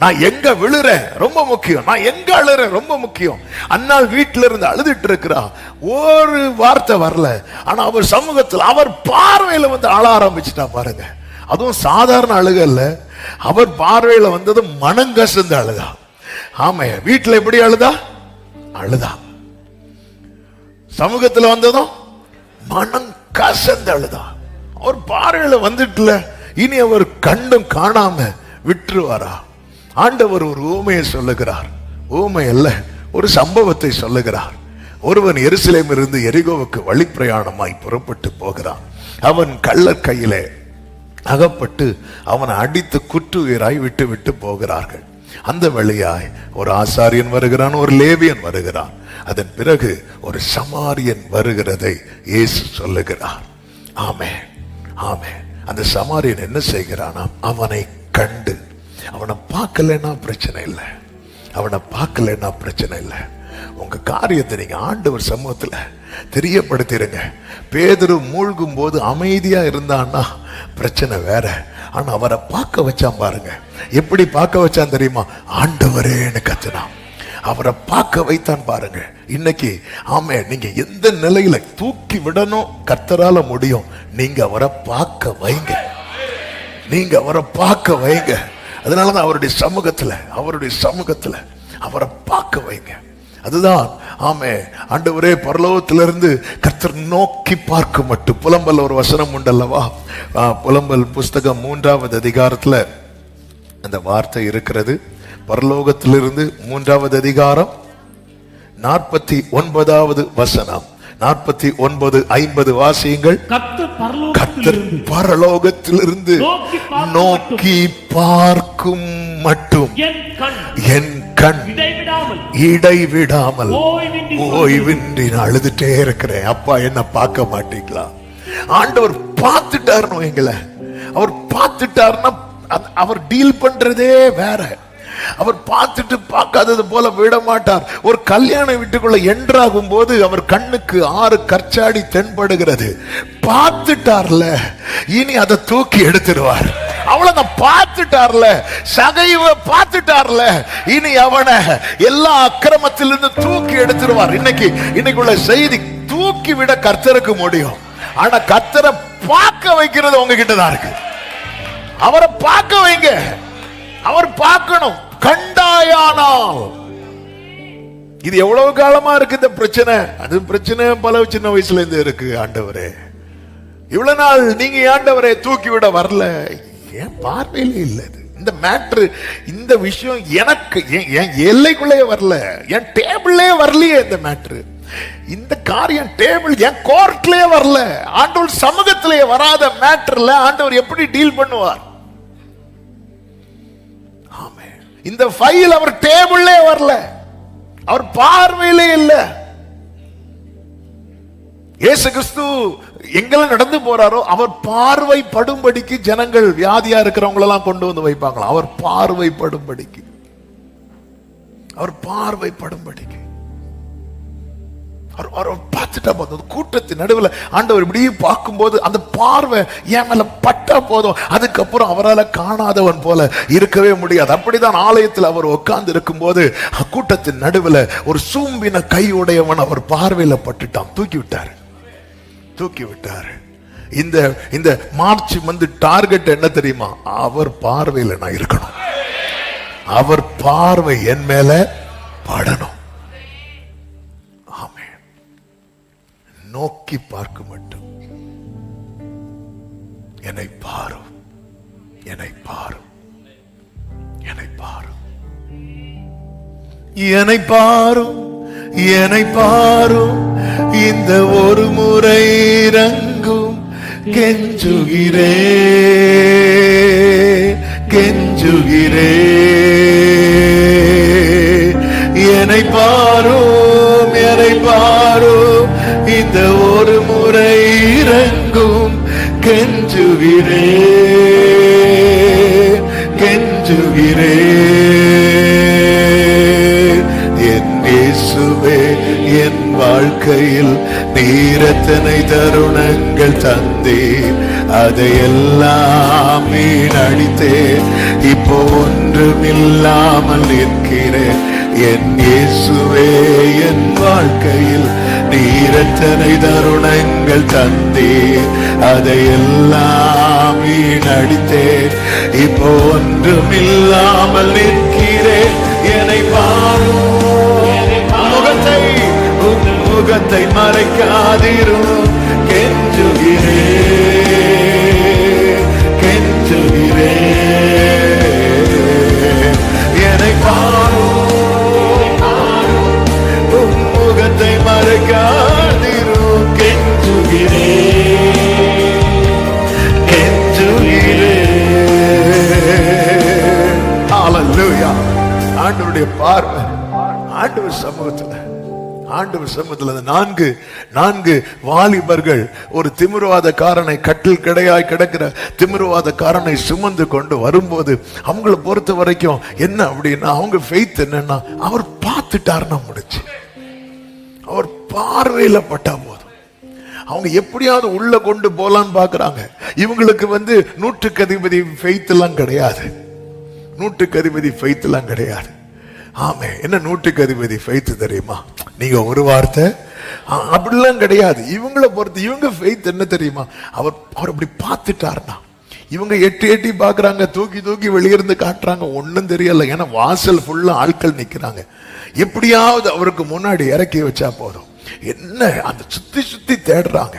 நான் எங்க விழுறேன் ரொம்ப முக்கியம், நான் எங்க அழுறேன் ரொம்ப முக்கியம். அண்ணாள் வீட்டில இருந்து அழுதுட்டு இருக்கிறா, ஒரு வார்த்தை வரல, ஆனா அவர் சமூகத்தில் அவர் பார்வையில வந்து அழ ஆரம்பிச்சுட்டா பாருங்க. அதுவும் சாதாரண அழுகல்ல, அவர் பார்வையில வந்தது மனங்கசந்து அழுதா. ஆமா, வீட்டுல எப்படி அழுதா? அழுதா. சமூகத்துல வந்ததும் மனம் கசந்து அழுதா. அவர் பார்வையில வந்துட்டுல, இனி அவர் கண்டும் காணாம விட்டுருவாரா? ஆண்டவர் ஒரு ஊமையை சொல்லுகிறார். ஊமை அல்ல, ஒரு சம்பவத்தை சொல்லுகிறார். ஒருவன் எருசலேம் இருந்து எரிகோவுக்கு வழி பிரயாணமாய் புறப்பட்டு போகிறான். அவன் கள்ளர் கையிலே அகப்பட்டு அவனை அடித்து குற்றுயிராய் விட்டு விட்டு போகிறார்கள். அந்த வழியாய் ஒரு ஆசாரியன் வருகிறான், ஒரு லேவியன் வருகிறான். அதன் பிறகு ஒரு சமாரியன் வருகிறதை இயேசு சொல்லுகிறார். ஆமென், ஆமென். அந்த சமாரியன் என்ன செய்கிறானாம்? அவனை கண்டு, அவனை பார்க்கலன்னா பிரச்சனை இல்லை, அவனை பார்க்கலன்னா பிரச்சனை இல்லை, உங்க காரியத்தை நீங்க ஆண்டவர் சமூகத்துல தெரியப்படுத்திருங்க. பேதுரு மூழ்கும் போது அமைதியா இருந்தான்னா பிரச்சனை வேற. ஆனா அவரை பார்க்க வச்சான் பாருங்க. எப்படி பார்க்க வச்சான் தெரியுமா? ஆண்டவரேன்னு கத்துனான். அவரை பார்க்க வைத்தான் பாருங்க. இன்னைக்கு ஆமே, நீங்க எந்த நிலையில தூக்கி விடணும் கர்த்தரால முடியும். நீங்க அவரை பார்க்க வைங்க, நீங்க அவரை பார்க்க வைங்க. அதனாலதான் அவருடைய சமூகத்துல அவரை பார்க்க வைங்க. அதுதான் ஆமே, ஆண்டவரே பரலோகத்திலிருந்து கர்த்தர் நோக்கி பார்க்க மட்டும். புலம்பல் ஒரு வசனம் உண்டல்லவா? புலம்பல் புஸ்தகம் 3வது அதிகாரத்துல அந்த வார்த்தை இருக்கிறது. பரலோகத்திலிருந்து 3வது அதிகாரம் 49வது வசனம். 49:50 வாசியுங்கள். கர்த்தர் பரலோகத்திலிருந்து நோக்கி பார்க்கும் மட்டும் என் கண் இடைவிடாமல் ஓய்வின்றி அழுதுட்டே இருக்கிறேன். அப்பா என்ன பார்க்க மாட்டீங்களா? ஆண்டவர் பார்த்துட்டாருன்னு எங்களை. அவர் பார்த்துட்டாருன்னா அவர் டீல் பண்றதே வேற. அவர் பார்த்துட்டு பார்க்காதது போல விட மாட்டார். ஒரு கல்யாண வீட்டுக்குள்ள என்ட்ராகும் போது அவர் கண்ணுக்கு 6 கற்சாடி தென்படுகிறது. பார்த்துட்டார்ல, இனி அதை தூக்கி எடுத்துடுவார். அவ்வளவுதான். பார்த்துட்டார்ல, சகைவ பார்த்துட்டார்ல, இனி அவனை எல்லா அக்கிரமத்திலிருந்து தூக்கி எடுத்துடுவார். இன்னைக்குள்ள செய்தி, தூக்கி விட கர்த்தருக்கு முடியும். ஆனா கர்த்தரை பார்க்க வைக்கிறது உங்ககிட்ட தான் இருக்கு. அவரை பார்க்க வைங்க. அவர் பார்க்கணும். கண்டாயானால் இது எவ்வளவு காலமா இருக்கு இந்த பிரச்சனை? அது பிரச்சனை பல சின்ன வயசுல இருந்து இருக்கு. ஆண்டவரே, இவ்வளவு நாள் நீங்க ஆண்டவரே தூக்கி விட வரல. ஏன் பார்வையில இல்ல இந்த மேட்ரு, இந்த விஷயம் எனக்கு என் எல்லைக்குள்ளே வரல, என் டேபிள்லே வரலையே இந்த மேட்ரு. இந்த காரியம் டேபிள் என் கோர்ட்லயே வரல. ஆண்டவர் சமூகத்திலே வராத மேட்டர்ல ஆண்டவர் எப்படி டீல் பண்ணுவார்? இந்த ஃபைல் அவர் டேபிள்லே வரல, அவர் பார்வையிலே இல்ல. இயேசு கிறிஸ்து எங்கெல்லாம் நடந்து போறாரோ அவர் பார்வைப்படும்படிக்கு ஜனங்கள் வியாதியா இருக்கிறவங்க எல்லாம் கொண்டு வந்து வைப்பாங்களா? அவர் பார்வைப்படும்படிக்கு, அவர் பார்வைப்படும்படிக்கு பார்த்துட்டா போதும். கூட்டத்தின் நடுவில் ஆண்டவர் இப்படி பார்க்கும்போது அந்த பார்வை என் மேல பட்டா போதும். அதுக்கப்புறம் அவரால் காணாதவன் போல இருக்கவே முடியாது. அப்படிதான் ஆலயத்தில் அவர் உட்கார்ந்து இருக்கும் போது கூட்டத்தின் நடுவில் ஒரு சூம்பின கை உடையவன் அவர் பார்வையில பட்டுட்டான். தூக்கி விட்டாரு. இந்த மார்ச் வந்து டார்கெட் என்ன தெரியுமா? அவர் பார்வையில நான் இருக்கணும். அவர் பார்வை என் மேல படணும். நோக்கி பார்க்க மட்டும். என்னை பாரும், என்னை பாரும், என்னை பாரும், என்னை பாரும், என்னை பாரும். இந்த ஒரு முறை இறங்கும் கெஞ்சுகிறே, கெஞ்சுகிறே. என்னை பாரும், என்னை பாரும். இந்த ஒரு முறை இறங்கும் கெஞ்சுகிறே, கெஞ்சுகிறே. என் இயேசுவே, என் வாழ்க்கையில் நீரத்தனை தருணங்கள் தந்தீர். அதையெல்லாம் வீணடித்தேன். இப்போ ஒன்றுமில்லாமல் நிற்கிறேன். என் இயேசுவே, என் வாழ்க்கையில் நீரத்தனை தருணங்கள் தந்தீர். அதையெல்லாம் வீணடித்தேன். இப்போ ஒன்றுமில்லாமல் நிற்கிறேன். என்னை பாரும், முகத்தை மறைக்காதிரும். கெஞ்சுகிறே, கெஞ்சுகிறே. என்னை பாரும், முகத்தை மறைக்காதிரும். கெஞ்சுகிறே, கெஞ்சுகிறே. ஹல்லேலூயா. ஆண்டவருடைய பார்வை, ஆண்டவர் சமூகத்தில், ஆண்டவர் சமூகத்தில் அந்த நான்கு வாலிபர்கள் ஒரு திமிர்வாதக்காரனை, கட்டில் கிடையாய் கிடக்கிற திமிர்வாதக்காரனை சுமந்து கொண்டு வரும்போது அவங்களை பொறுத்த வரைக்கும் என்ன அப்படின்னா, அவங்க ஃபெய்த் என்னன்னா, அவர் பார்த்துட்டாருன்னா முடிச்சு. அவர் பார்வையில பட்டா போதும். அவங்க எப்படியாவது உள்ள கொண்டு போலான்னு பாக்குறாங்க. இவங்களுக்கு நூற்றுக்கு அதிபதி ஃபெய்த் எல்லாம் கிடையாது. நூற்றுக்கு அதிபதி ஃபெய்த் எல்லாம் கிடையாது. ஆமே, என்ன நூற்றுக்கு அதிபதி ஃபெய்த் தெரியுமா? நீங்க ஒரு வார்த்தை அப்படிலாம் கிடையாது. இவங்களை பொறுத்து இவங்க ஃபெய்த் என்ன தெரியுமா? அவர் அப்படி பார்த்துட்டாருன்னா, இவங்க எட்டி எட்டி பாக்குறாங்க, தூக்கி தூக்கி வெளியிருந்து காட்டுறாங்க, ஒன்னும் தெரியல. ஏன்னா வாசல் ஃபுல்லா ஆட்கள் நிக்கிறாங்க. எப்படியாவது அவருக்கு முன்னாடி இறக்கி வச்சா போதும். என்ன அந்த சுத்தி சுத்தி தேடுறாங்க.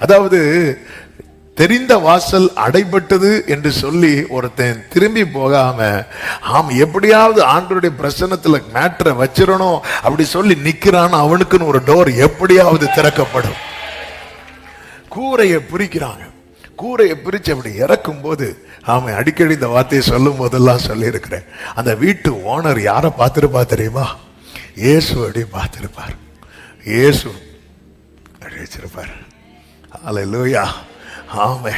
அதாவது தெரிந்த வாசல் அடைபட்டது என்று சொல்லி ஒருத்தன் திரும்பி போகாம, எப்படியாவது ஆண்டவருடைய பிரசன்னத்துல மேட்டரை வச்சிடணும் அப்படி சொல்லி நிக்கிறான். அவனுக்குன்னு ஒரு டோர் எப்படியாவது திறக்கப்படும். கூரையை பிரிக்கிறாங்க. கூரையை பிரிச்சு அப்படி இறக்கும் போது, அடிக்கடி இந்த வார்த்தையை சொல்லும் போதெல்லாம் சொல்லி இருக்கிறேன், அந்த வீட்டு ஓனர் யாரை பார்த்திருப்பா தெரியுமா? இயேசு அப்படி பார்த்திருப்பார். இயேசு அப்படி வச்சிருப்பார். அல்லேலூயா. ஆமே,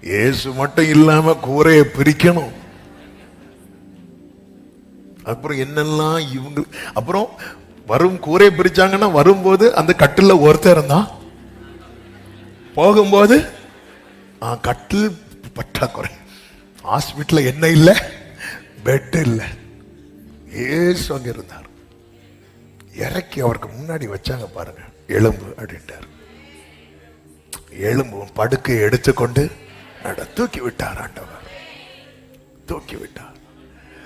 இயேசு மட்டும் இல்லாம கூரையை பிரிக்கணும். அப்புறம் என்னெல்லாம் இவங்க அப்புறம் வரும் கூரையை பிரிச்சாங்கன்னா, வரும்போது அந்த கட்டில ஒருத்தர் இருந்தான், போகும்போது கட்டில் பற்றாக்குறை. ஹாஸ்பிட்டல் என்ன இல்லை, பெட் இல்லை. இயேசு அங்க இருந்தார். இறக்கி அவருக்கு முன்னாடி வச்சாங்க பாருங்க. எலும்பு அப்படின்ட்டார். எலும்பு படுக்கை எடுத்துக்கொண்டு தூக்கி விட்டார். ஆண்டவர் தூக்கி விட்டார்.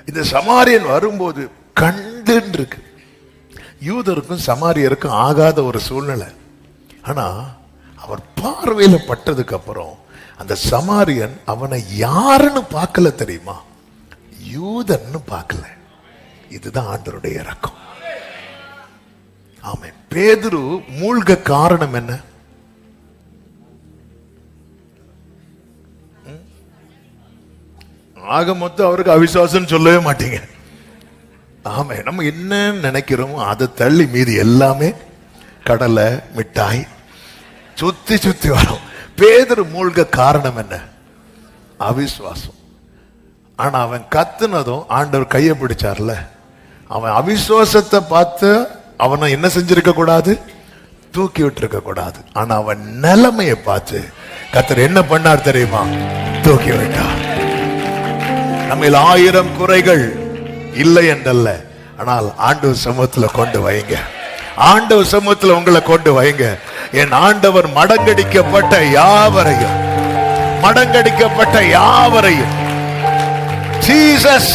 இந்த சமாரியன் வரும்போது கண்டு இருக்கு. யூதருக்கும் சமாரியருக்கும் ஆகாத ஒரு சூழ்நிலை. ஆனா அவர் பார்வையில பட்டதுக்கு அப்புறம் அந்த சமாரியன் அவனை யாருன்னு பார்க்கல தெரியுமா? யூதன்னு பார்க்கல. இதுதான் ஆண்டவருடைய இரக்கம். ஆமென். பேதுரு மூழ்க காரணம் என்ன? ஆக மொத்தம் அவருக்கு அவிசுவாசம் சொல்லவே மாட்டீங்க. ஆமே, நம்ம என்ன நினைக்கிறோமோ அதை தள்ளி மீதி எல்லாமே கடலை மிட்டாய் சுத்தி சுத்தி வரும். பேதுரு மூழ்க காரணம் என்ன? அவிசுவாசம். ஆனா அவன் கத்துனதும் ஆண்டவர் கையை பிடிச்சார்ல. அவன் அவிசுவாசத்தை பார்த்து அவனை என்ன செஞ்சிருக்க கூடாது? தூக்கி விட்டுருக்க கூடாது. ஆனா அவன் நிலைமையை பார்த்து கர்த்தர் என்ன பண்ணார் தெரியுமா? தூக்கி விட்டார். நம்ம 1000 குறைகள் இல்லை என்றல்ல, ஆனால் ஆண்டவர் சமூகத்துல கொண்டு வைங்க. ஆண்டவர் சமூகத்துல உங்களை கொண்டு வைங்க. என் ஆண்டவர் மடங்கடிக்கப்பட்ட யாவரையும், மடங்கடிக்கப்பட்ட யாவரையும், ஜீசஸ்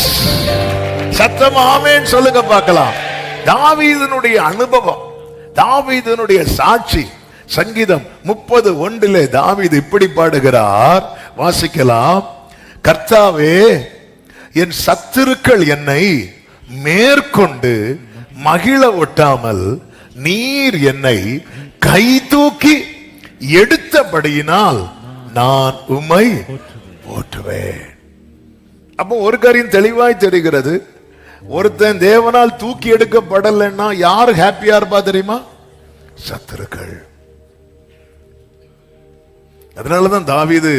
சத்தமா ஆமென் சொல்லுங்க பார்க்கலாம். தாவீதுனுடைய அனுபவம், தாவீதுனுடைய சாட்சி. சங்கீதம் 30:1 தாவீது இப்படி பாடுகிறார், வாசிக்கலாம். கர்த்தாவே, என் சத்துருக்கள் என்னை மேற்கொண்டு மகிழ ஒட்டாமல் நீர் என்னை கை தூக்கி எடுத்தபடியினால் நான் உம்மை போற்றுவேன். அப்போ ஒரு காரியம் தெளிவாய் தெரிகிறது. ஒருத்தன் தேவனால் தூக்கி எடுக்கப்படலைன்னா யார் ஹாப்பியா இருப்பா தெரியுமா? சத்துருக்கள். அதனாலதான் தாவீது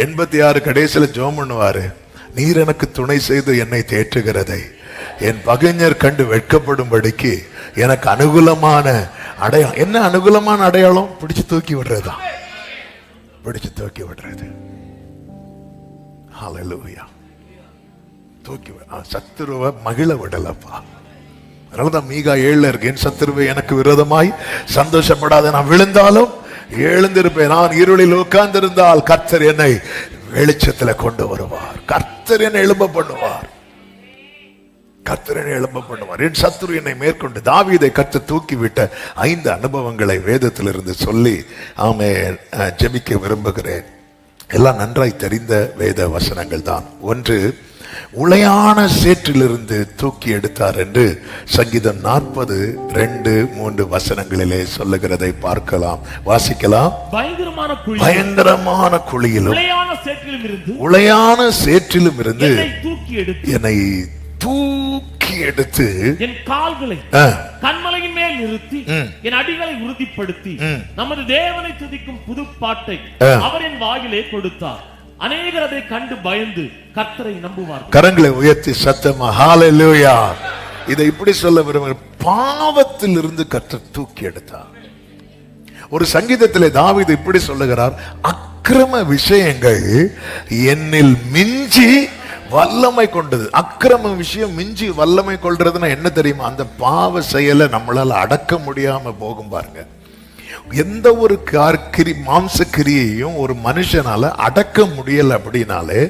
86 கடைசியில ஜெபம் பண்ணுவாரு, நீர் எனக்கு துணை செய்து என்னை தேற்றுகிறதை என் பகைஞர் கண்டு வெட்கப்படும்படிக்கு எனக்கு அனுகூலமான அடையாளம். என்ன அனுகூலமான அடையாளம்? பிடிச்சு தூக்கி விடுறதுதான். பிடிச்சு தூக்கி விடுறது. ஹல்லேலூயா. தூக்கி சத்துருவை மகிழ விடலப்பா. அதனாலதான் மீகா 7 இருக்கு, என் சத்துருவை எனக்கு விரோதமாய் சந்தோஷப்படாத, நான் விழுந்தாலும் எழுந்திருப்பேன், நான் இருளில் உட்கார்ந்திருந்தால் கர்த்தர் என்னை வெளிச்சத்துல கொண்டு வருவார். கர்த்தர் என்னை எழும்ப பண்ணுவார். கர்த்தர் என்னை எழும்ப பண்ணுவார். என் சத்துரு என்னை மேற்கொண்டு. தாவீதை கர்த்தர் தூக்கிவிட்ட 5 அனுபவங்களை வேதத்திலிருந்து சொல்லி ஜெபிக்க விரும்புகிறேன். எல்லாம் நன்றாய் தெரிந்த வேத வசனங்கள் தான். ஒன்று, உளையான சேற்றிலிருந்து தூக்கி எடுத்தார் என்று சங்கீதம் 40:2-3 வசனங்களிலே சொல்லுகிறதை பார்க்கலாம், வாசிக்கலாம். பயங்கரமான குழியிலும் உளையான சேற்றிலும் இருந்து என்னை தூக்கி எடுத்து என் கால்களை கன்மலையின் மேல் நிறுத்தி என் அடிகளை உறுதிப்படுத்தி நமது தேவனை துதிக்கும் புது பாட்டை அவர் என் வாயிலே கொடுத்தார். அநேகர் அதை கண்டு பயந்து கர்த்தரை நம்புவார். கரங்களை உயர்த்தி சத்தமா ஹல்லேலூயா. இதை இப்படி சொல்ல விரும்புகிறேன், பாவத்திலிருந்து கர்த்தர் தூக்கி எடுத்தார். ஒரு சங்கீதத்திலே தாவீது இப்படி சொல்லுகிறார், அக்கிரம விஷயங்கள் என்னில் மிஞ்சி வல்லமை கொண்டது. அக்கிரம விஷயம் மிஞ்சி வல்லமை கொள்றதுன்னா என்ன தெரியுமா? அந்த பாவ செயலை நம்மளால அடக்க முடியாம போகும் பாருங்க. எந்த ஒரு மாம்ச கிரியையும் ஒரு மனுஷனால அடக்க முடியல அப்படின்னாலே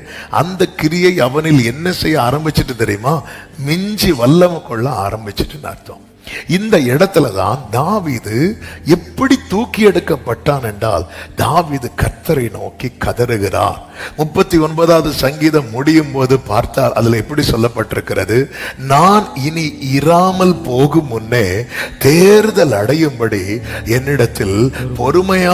அந்த கிரியை அவனில் என்ன செய்ய ஆரம்பிச்சிட்டு தெரியுமா? மிஞ்சி வல்லமை கொள்ள ஆரம்பிச்சிட்டுன்னு அர்த்தம். இந்த இடத்துலதான் தாவீது எப்படி தூக்கி எடுக்கப்பட்டான் என்றால், தாவீது கர்த்தரை நோக்கி கதறுகிறார். 39வது சங்கீதம் முடியும் போது பார்த்தால் அதுல எப்படி சொல்லப்பட்டிருக்கிறது? நான் இனி இராமல் போகும் முன்னே தேர்தல் அடையும்படி என்னிடத்தில் பொறுமையாயிரும்.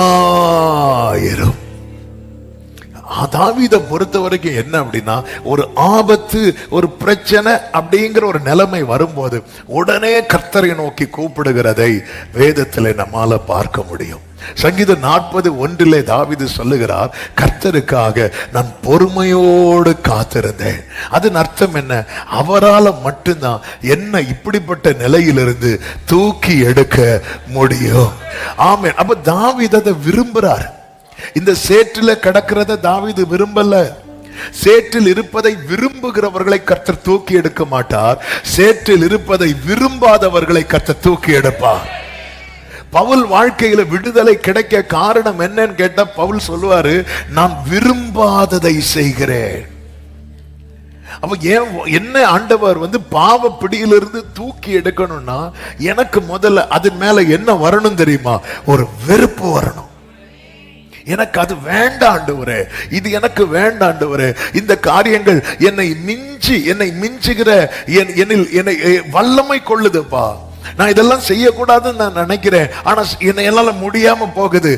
தாவீதை பொறுத்த வரைக்கும் என்ன அப்படின்னா, ஒரு ஆபத்து, ஒரு பிரச்சனை அப்படிங்கிற ஒரு நிலைமை வரும்போது உடனே கர்த்தரை நோக்கி கூப்பிடுகிறதை வேதத்திலே நம்மால பார்க்க முடியும். சங்கீதம் 40:1 தாவீது சொல்லுகிறார், கர்த்தருக்காக நான் பொறுமையோடு காத்திருந்தேன். அதன் அர்த்தம் என்ன? அவரால் மட்டும்தான் என்ன இப்படிப்பட்ட நிலையிலிருந்து தூக்கி எடுக்க முடியும். ஆமென். அப்ப தாவீது அதை விரும்புறார். இந்த சேற்றில கிடக்கிறத தாவீது விரும்பல. சேற்றில் இருப்பதை விரும்புகிறவர்களை கர்த்தர் தூக்கி எடுக்க மாட்டார். சேற்றில் இருப்பதை விரும்பாதவர்களை கர்த்தர் தூக்கி எடுப்பார். பவுல் வாழ்க்கையில விடுதலை கிடைக்க காரணம் என்னன்னு கேட்டா பவுல் சொல்லுவாரு, நான் விரும்பாததை செய்கிறேன். அப்ப என்ன ஆண்டவர் பாவ பிடியிலிருந்து தூக்கி எடுக்கணும்னா எனக்கு முதல்ல அதன் மேல என்ன வரணும் தெரியுமா? ஒரு வெறுப்பு வரணும். எனக்கு அது வேண்டாம் ஆண்டவரே, இது எனக்கு வேண்டாம் ஆண்டவரே, இந்த காரியங்கள் என்னை மிஞ்சுகிற என்னை வல்லமை கொள்ளுதுப்பா. நான் இதெல்லாம் செய்யக்கூடாதுன்னு நான் நினைக்கிறேன், ஆனா என்னால முடியாம போகுது,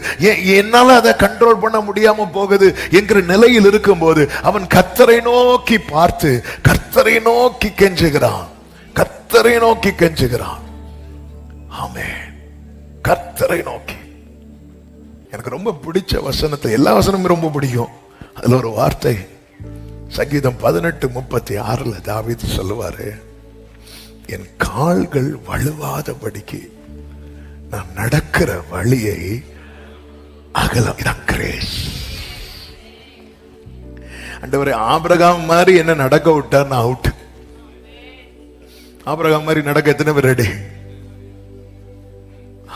என்னால அதை கண்ட்ரோல் பண்ண முடியாம போகுது என்கிற நிலையில் இருக்கும்போது அவன் கர்த்தரை நோக்கி பார்த்து கர்த்தரை நோக்கி கெஞ்சுகிறான். கர்த்தரை நோக்கி கெஞ்சுகிறான். ஆமென். கர்த்தரை நோக்கி. எனக்கு ரொம்ப பிடிச்ச வசனத்தை, எல்லா வசனமும் ரொம்ப பிடிக்கும், அதுல ஒரு வார்த்தை சங்கீதம் 18:36 தாவீது சொல்லுவாரு, என் கால்கள் வழுவாதபடிக்கு நான் நடக்கிற வழியை அகலம். ஆண்டவரே, ஆபிரகாம் மாதிரி என்ன நடக்க விட்டார், நான் அவுட். ஆபிரகாம் மாதிரி நடக்க எத்தனை பேர் ரெடி?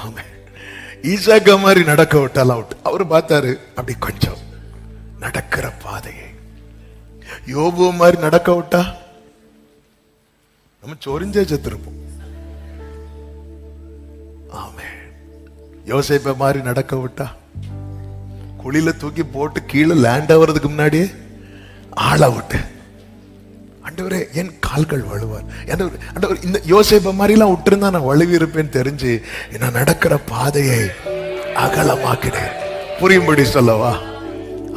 ஆமென். ஈசாக்கா மாதிரி நடக்க விட்டால் அவுட். அவரு பார்த்தாரு அப்படி கொஞ்சம் நடக்கிற பாதையை. யோபு மாதிரி நடக்க விட்டா நம்ம சொரிஞ்சே செத்துருப்போம். ஆமென். யோசேப்ப மாதிரி நடக்க விட்டா குழியில தூக்கி போட்டு கீழே லேண்ட் ஆகிறதுக்கு முன்னாடியே ஆள விட்டு, ஆண்டவரே என் கால்கள் வழுவார். ஆண்டவர் இந்த யோசேப்ப மாதிரி எல்லாம் விட்டுருந்தா நான் வழுவி இருப்பேன்னு தெரிஞ்சு நான் நடக்கிற பாதையை அகலமாக்கினேன். புரியும்படி சொல்லவா?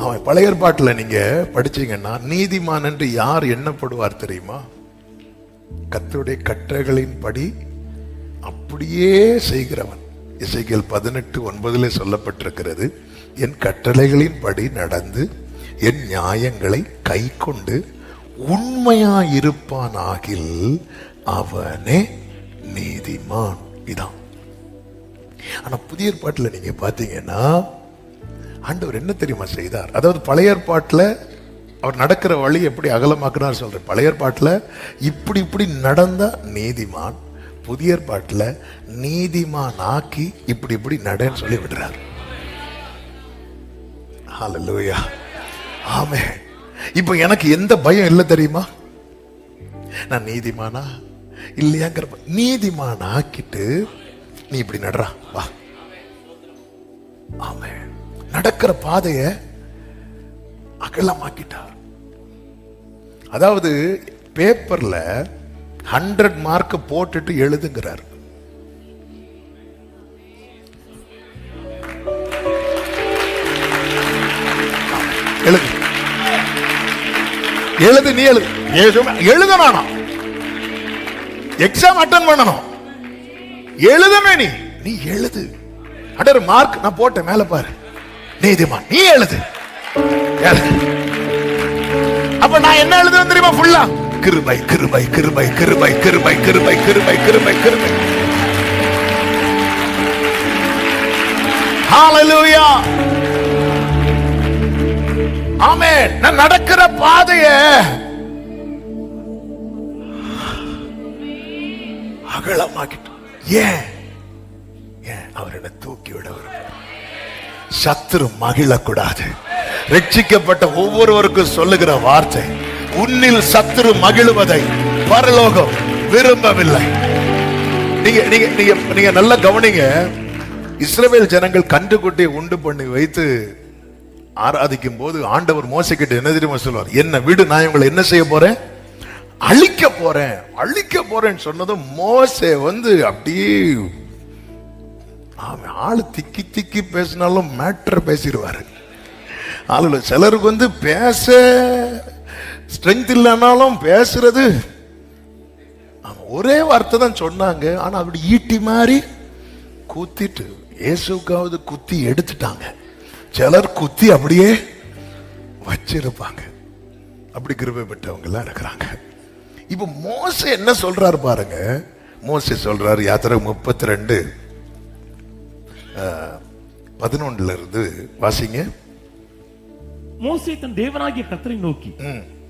அவன் பழைய ஏற்பாட்டுல நீங்க படிச்சீங்கன்னா, நீதிமான் என்று யார் எண்ணப்படுவார் தெரியுமா? கர்த்தருடைய கட்டளைகளின் படி அப்படியே செய்கிறவன். எசேக்கியேல் 18:9 சொல்லப்பட்டிருக்கிறது, என் கட்டளைகளின் படி நடந்து என் நியாயங்களை கை கொண்டு உண்மையாயிருப்பானாகில் அவனே நீதிமான். இதான். ஆனா புதிய ஏற்பாட்டுல நீங்க பாத்தீங்கன்னா ஆண்டவர் என்ன தெரியுமா செய்தார்? அதாவது பழைய ஏற்பாட்டுல அவர் நடக்கிற வழி எப்படி அகலமாக்குனார் சொல்ற. பழைய ஏற்பாட்டுல இப்படி நடந்தா நீதிமான், புதிய ஏற்பாட்டுல நீதிமான் ஆக்கி இப்படி நடன்னு சொல்லி விடுறார். ஹல்லேலூயா. ஆமென். இப்ப எனக்கு எந்த பயம் இல்லை தெரியுமா? நான் நீதிமானா இல்லையாங்கிற நீதிமான் ஆக்கிட்டு நீ இப்படி நடறா வா. ஆமென். நடக்கிற பாதைய அகலமாக்கிட்டார். அதாவது பேப்பர்ல 100 மார்க் போட்டுட்டு எழுதுங்கிறார். எழுது எழுது, நீ எழுது. எழுதணும், எக்ஸாம் அட்டன் பண்ணணும், எழுதணும். நீ எழுது. அடர் மார்க் நான் போட்டேன் மேல பாரு, நீதிமான், நீ எழுது. அப்ப நான் என்ன எழுதுவேன் தெரியுமா? ஃபுல்லா கிருபை கிருபை கிருபை கிருபை கிருபை கிருபை கிருபை கிருபை கிருபை ஹalleluya. ஆமென். நான் நடக்கிற பாதைய அகலமாக்கிட்டோம். ஏன் அவர் என்ன தூக்கி விட விரும்புகிறார். சத்துரு மகிழக்கூடாது. ரட்சிக்கப்பட்ட ஒவ்வொருவருக்கும் சொல்லுகிற வார்த்தை, உன்னில் சத்துரு மகிழுவதை பரலோகம் விரும்பவில்லை. நீங்க நல்லா கவனிங்க. இஸ்ரவேல் ஜனங்கள் கன்றுக்குட்டியை உண்டு பண்ணி வைத்து ஆராதிக்கும் போது ஆண்டவர் மோசே கிட்ட என்ன தெரியுமா சொல்வார்? என்ன விடு, நான் உங்களை என்ன செய்ய போறேன்? அழிக்க போறேன், அழிக்க போறேன்னு சொன்னதும் மோசே அப்படியே ஆளு திக்கி திக்கி பேசினாலும் மேட்டர் பேசிடுவாரு. ஆளு சிலருக்கு பேச ஸ்ட்ரென்த் இல்லைனாலும் பேசுறது ஒரே வார்த்தை தான் சொன்னாங்க. ஆனா அப்படி ஈட்டி மாதிரி குத்திட்டு இயேசுக்காவது குத்தி எடுத்துட்டாங்க. சிலர் குத்தி அப்படியே வச்சிருப்பாங்க. அப்படி கிருபை பெற்றவங்க எல்லாம் இருக்கிறாங்க. இப்ப மோசே என்ன சொல்றாரு பாருங்க. மோசே சொல்றாரு, யாத்திரை 32:11 இருந்து வாசிங்க. மோசே தன் தேவனாகிய கர்த்தரை நோக்கி,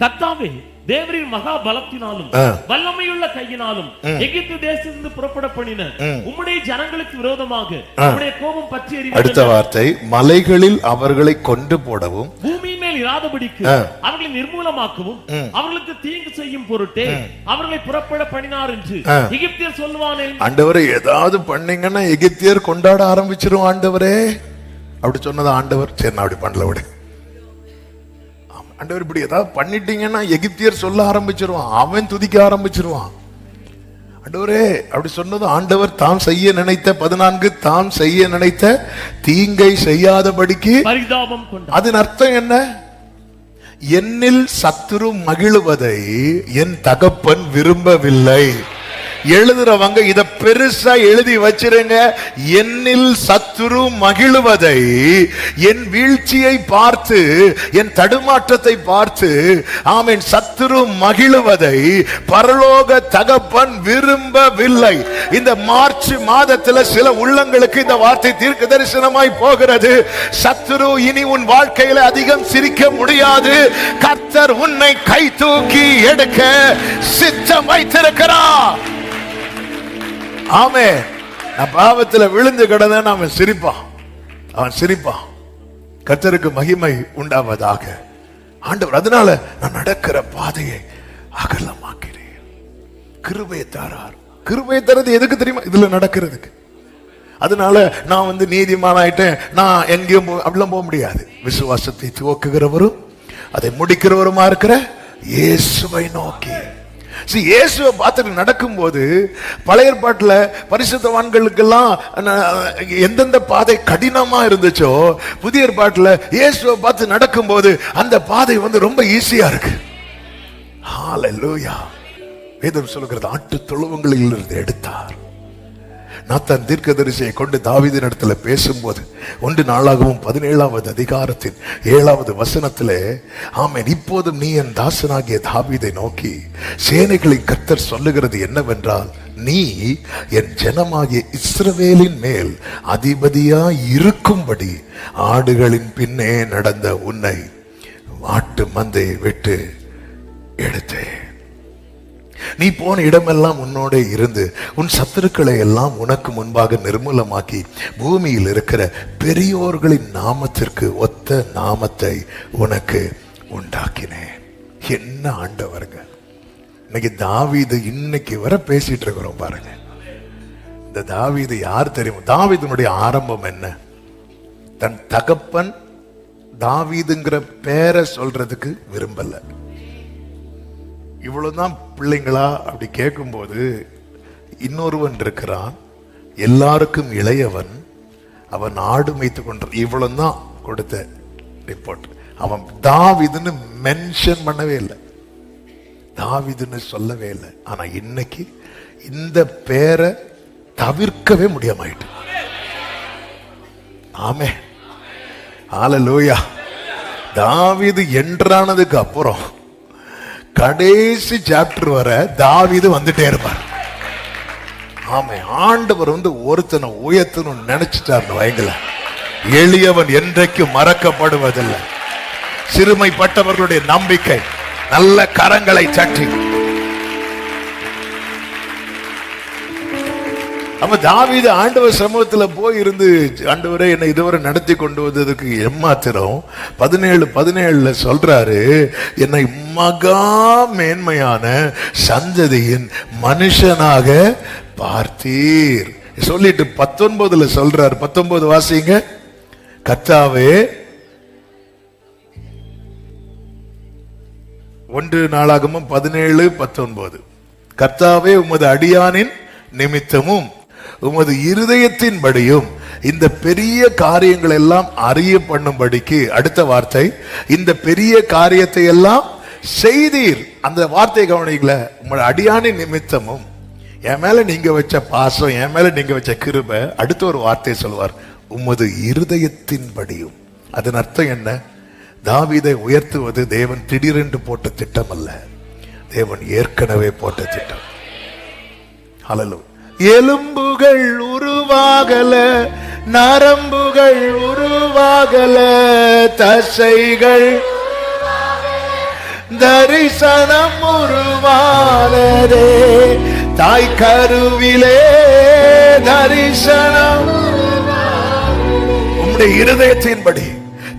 கர்த்தாவே, தேவரின் மகா பலத்தினாலும் வல்லமையுள்ள கையினாலும் எகிப்து தேசத்திலிருந்து புறப்பட பண்ணின உம்முடைய ஜனங்களுக்கு விரோதமாக உம்முடைய கோபம் பற்றி எரிகிறது. அடுத்த வார்த்தை, மலைகளில் அவர்களை கொண்டு போடவும் பூமியின் மேல் இராதபடிக்கு அவர்களை நிர்மூலமாக்கவும் அவர்களுக்கு தீங்கு செய்யும் பொருட்டே அவர்களை புறப்பட பண்ணினார் என்று எகிப்தியர் சொல்லுவானே. ஆண்டவரே, ஏதாவது பண்ணீங்கன்னா எகிப்தியர் கொண்டாட ஆரம்பிச்சிரும் ஆண்டவரே அப்படி சொன்னதா ஆண்டவர். சரி, நான் அப்படி பண்ணல விடு. ஆண்டவர் இப்படி ஏதாவது பண்ணிட்டீங்கன்னா எகிப்தியர் சொல்ல ஆரம்பிச்சிருவான், அவன் துதிக்க ஆரம்பிச்சிருவான். ஆண்டவரே அப்படி சொன்னது ஆண்டவர் தாம் செய்ய நினைத்த 14 தாம் செய்ய நினைத்த தீங்கை செய்யாதபடிக்கு பரிதாபம் கொண்டார். அதன் அர்த்தம் என்ன? என்னில் சத்துரு மகிழுவதை என் தகப்பன் விரும்பவில்லை. எழுதுறவங்க இத பெருசா எழுதி வச்சிருங்க. என்னில் சத்துரு மகிழுவதை, என் வீழ்ச்சியை பார்த்து, என் தடுமாற்றத்தை பார்த்து, ஆமென், சத்துரு மகிழுவதை பரலோக தகப்பன் விரும்பவில்லை. இந்த மார்ச் மாதத்துல சில உள்ளங்களுக்கு இந்த வார்த்தை தீர்க்க தரிசனமாய் போகிறது. சத்துரு இனி உன் வாழ்க்கையில அதிகம் சிரிக்க முடியாது. கர்த்தர் உன்னை கை தூக்கி எடுக்க சித்தம் வைத்திருக்கிறார். ஆமே, நான் பாவத்தில் விழுந்து கிடந்தேன், அவன் சிரிப்பான், அவன் சிரிப்பான். கர்த்தருக்கு மகிமை உண்டாவதாக. ஆண்டவர் அதனால நான் நடக்கிற பாதையை அகலமாக்கிறேன். கிருபையை தரார். கிருபையை தரது எதுக்கு தெரியுமா? இதுல நடக்கிறதுக்கு. அதனால நான் நீதிமான் ஆயிட்டேன், நான் எங்கேயும் அப்படிலாம் போக முடியாது. விசுவாசத்தை துவக்குகிறவரும் அதை முடிக்கிறவருமா இருக்கிற இயேசுவை நோக்கி. இயேசுவை பார்த்துட்டு நடக்கும் போது பழைய ஏற்பாட்டுல பரிசுத்தவான்களுக்கெல்லாம் எந்தெந்த பாதை கடினமா இருந்துச்சோ, புதிய ஏற்பாட்டுல இயேசுவை பார்த்து நடக்கும் போது அந்த பாதை ரொம்ப ஈஸியா இருக்கு. ஹல்லேலூயா. வேதம் சொல்லுகிறது, ஆட்டு தொழுவங்களில் இருந்து எடுத்தார். நாத்தான் தீர்க்கதரிசியை கொண்டு தாவீதின் இடத்துல பேசும்போது 1 நாளாகவும் 17வது அதிகாரத்தின் 7வது வசனத்திலே, ஆமென், இப்போதும் நீ என் தாசனாகிய தாவீதை நோக்கி சேனைகளின் கர்த்தர் சொல்லுகிறது என்னவென்றால், நீ என் ஜனமாகிய இஸ்ரவேலின் மேல் அதிபதியாய் இருக்கும்படி ஆடுகளின் பின்னே நடந்த உன்னை ஆட்டு மந்தையை விட்டு எடுத்தேன். நீ போன இடமெல்லாம் உன்னோட இருந்து உன் சத்துருக்களை எல்லாம் உனக்கு முன்பாக நிர்மூலமாக்கி பூமியில் இருக்கிற பெரியோர்களின் நாமத்திற்கு ஒத்த நாமத்தை உனக்கு உண்டாக்கினேன். என்ன ஆண்டவருங்க! இன்னைக்கு தாவீது இன்னைக்கு வர பேசிட்டு இருக்கிறோம் பாருங்க. இந்த தாவீது யார் தெரியும்? தாவீதுனுடைய ஆரம்பம் என்ன? தன் தகப்பன் தாவீதுங்கிற பேரை சொல்றதுக்கு விரும்பல. இவ்வளவுதான் பிள்ளைங்களா அப்படி கேட்கும்போது, இன்னொருவன் இருக்கிறான், எல்லாருக்கும் இளையவன், அவன் ஆடு மேய்த்து கொண்ட. இவ்வளவுதான் கொடுத்த ரிப்போர்ட். அவன் தாவீதுன்னு மென்ஷன் பண்ணவே இல்லை, தாவீதுன்னு சொல்லவே இல்லை. ஆனா இன்னைக்கு இந்த பேரை தவிர்க்கவே முடியாம. ஆமே, ஹல்லேலூயா. தாவீது என்றானதுக்கு அப்புறம் கடைசி சாப்டர் வர தாவீது வந்துட்டே இருப்பார். ஆமே, ஆண்டவர் ஒருத்தனை உயர்த்தணும் நினைச்சிட்டார் வைங்கள. எளியவன் என்றைக்கும் மறக்கப்படுவதில்லை. சிறுமைப்பட்டவர்களுடைய நம்பிக்கை. நல்ல கரங்களை சற்றி. அப்ப தாவீது ஆண்டவர் சமூகத்துல போய் இருந்து, ஆண்டவரே என்னை இதுவரை நடத்தி கொண்டு வந்ததுக்கு எம்மாத்திரம் 17:17 சொல்றாரு, என்னை மகா மேன்மையான சந்ததியின் மனுஷனாக பார்த்தீர் சொல்லிட்டு 19 சொல்றாரு. 19 வாசிங்க. கர்த்தாவே, 1 நாளாகமம் 17:19, கர்த்தாவே உமது அடியானின் நிமித்தமும் உமது இருதயத்தின்படியும் இந்த பெரிய காரியங்கள் எல்லாம் அறிய பண்ணும்படிக்கு, அடுத்த வார்த்தை, இந்த பெரிய காரியத்தை எல்லாம் செய்தீர். அந்த வார்த்தை கவனிக்கல. உமது அடியானின் நிமித்தமும், என் மேல நீங்க வச்ச பாசம், என் மேல நீங்க வச்ச கிருபை. அடுத்த ஒரு வார்த்தை சொல்வார், உமது இருதயத்தின்படியும். அதன் அர்த்தம் என்ன? தாவீதை உயர்த்துவது தேவன் திடீரென்று போட்ட திட்டம் அல்ல, தேவன் ஏற்கனவே போட்ட திட்டம். ஹல்லேலூயா. எலும்புகள் உருவாகல, நரம்புகள் உருவாகல, தசைகள் தரிசனம் உருவானதே, தாய் கருவிலே தரிசனம். உம்முடைய இருதயத்தின்படி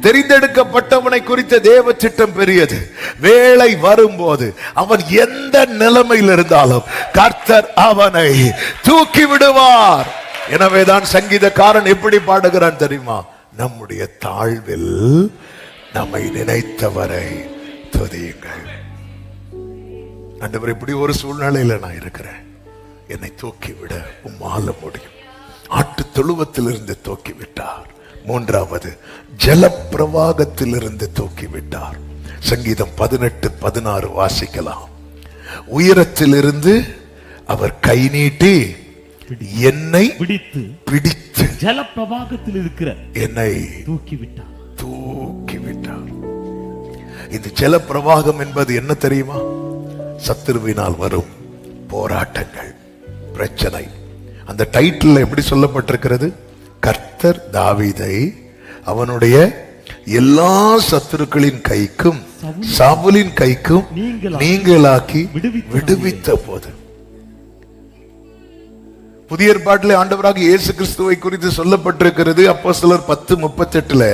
தெரிந்தெடுக்கப்பட்டவனை குறித்த தேவ திட்டம் பெரியது. வேளை வரும்போது அவன் எந்த நிலைமையில் இருந்தாலும் கர்த்தர் அவனை தூக்கி விடுவார். எனவேதான் சங்கீதக்காரன் எப்படி பாடுகிறான் தெரியுமா? நம்முடைய தாழ்வில் நம்மை நினைத்தவரை துதியுங்கள். ஆண்டவர், இப்படி ஒரு சூழ்நிலையில நான் இருக்கிறேன், என்னை தூக்கிவிட உம்மால முடியும். ஆட்டு தொழுவத்திலிருந்து தூக்கி விட்டார். 3வது, ஜலப்பிரவாகத்திலிருந்து தூக்கிவிட்டார். சங்கீதம் 18:16 வாசிக்கலாம். உயரத்திலிருந்து அவர் கை நீட்டி என்னை பிடித்து ஜலப்பிரவாகத்தில் இருக்கிற என்னை தூக்கிவிட்டார். இந்த ஜலப்பிரவாகம் என்பது என்ன தெரியுமா? சத்துருவினால் வரும் போராட்டங்கள், பிரச்சனை. அந்த டைட்டில் எப்படி சொல்லப்பட்டிருக்கிறது? கர்த்தர் தாவீதை அவனுடைய எல்லா சத்துருக்களின் கைக்கும் சவுலின் கைக்கும் நீங்களாக்கி விடுவித்த போது. புதிய ஏற்பாட்டிலே ஆண்டவராக இயேசு கிறிஸ்துவை குறித்து சொல்லப்பட்டிருக்கிறது. அப்போஸ்தலர் 10:38,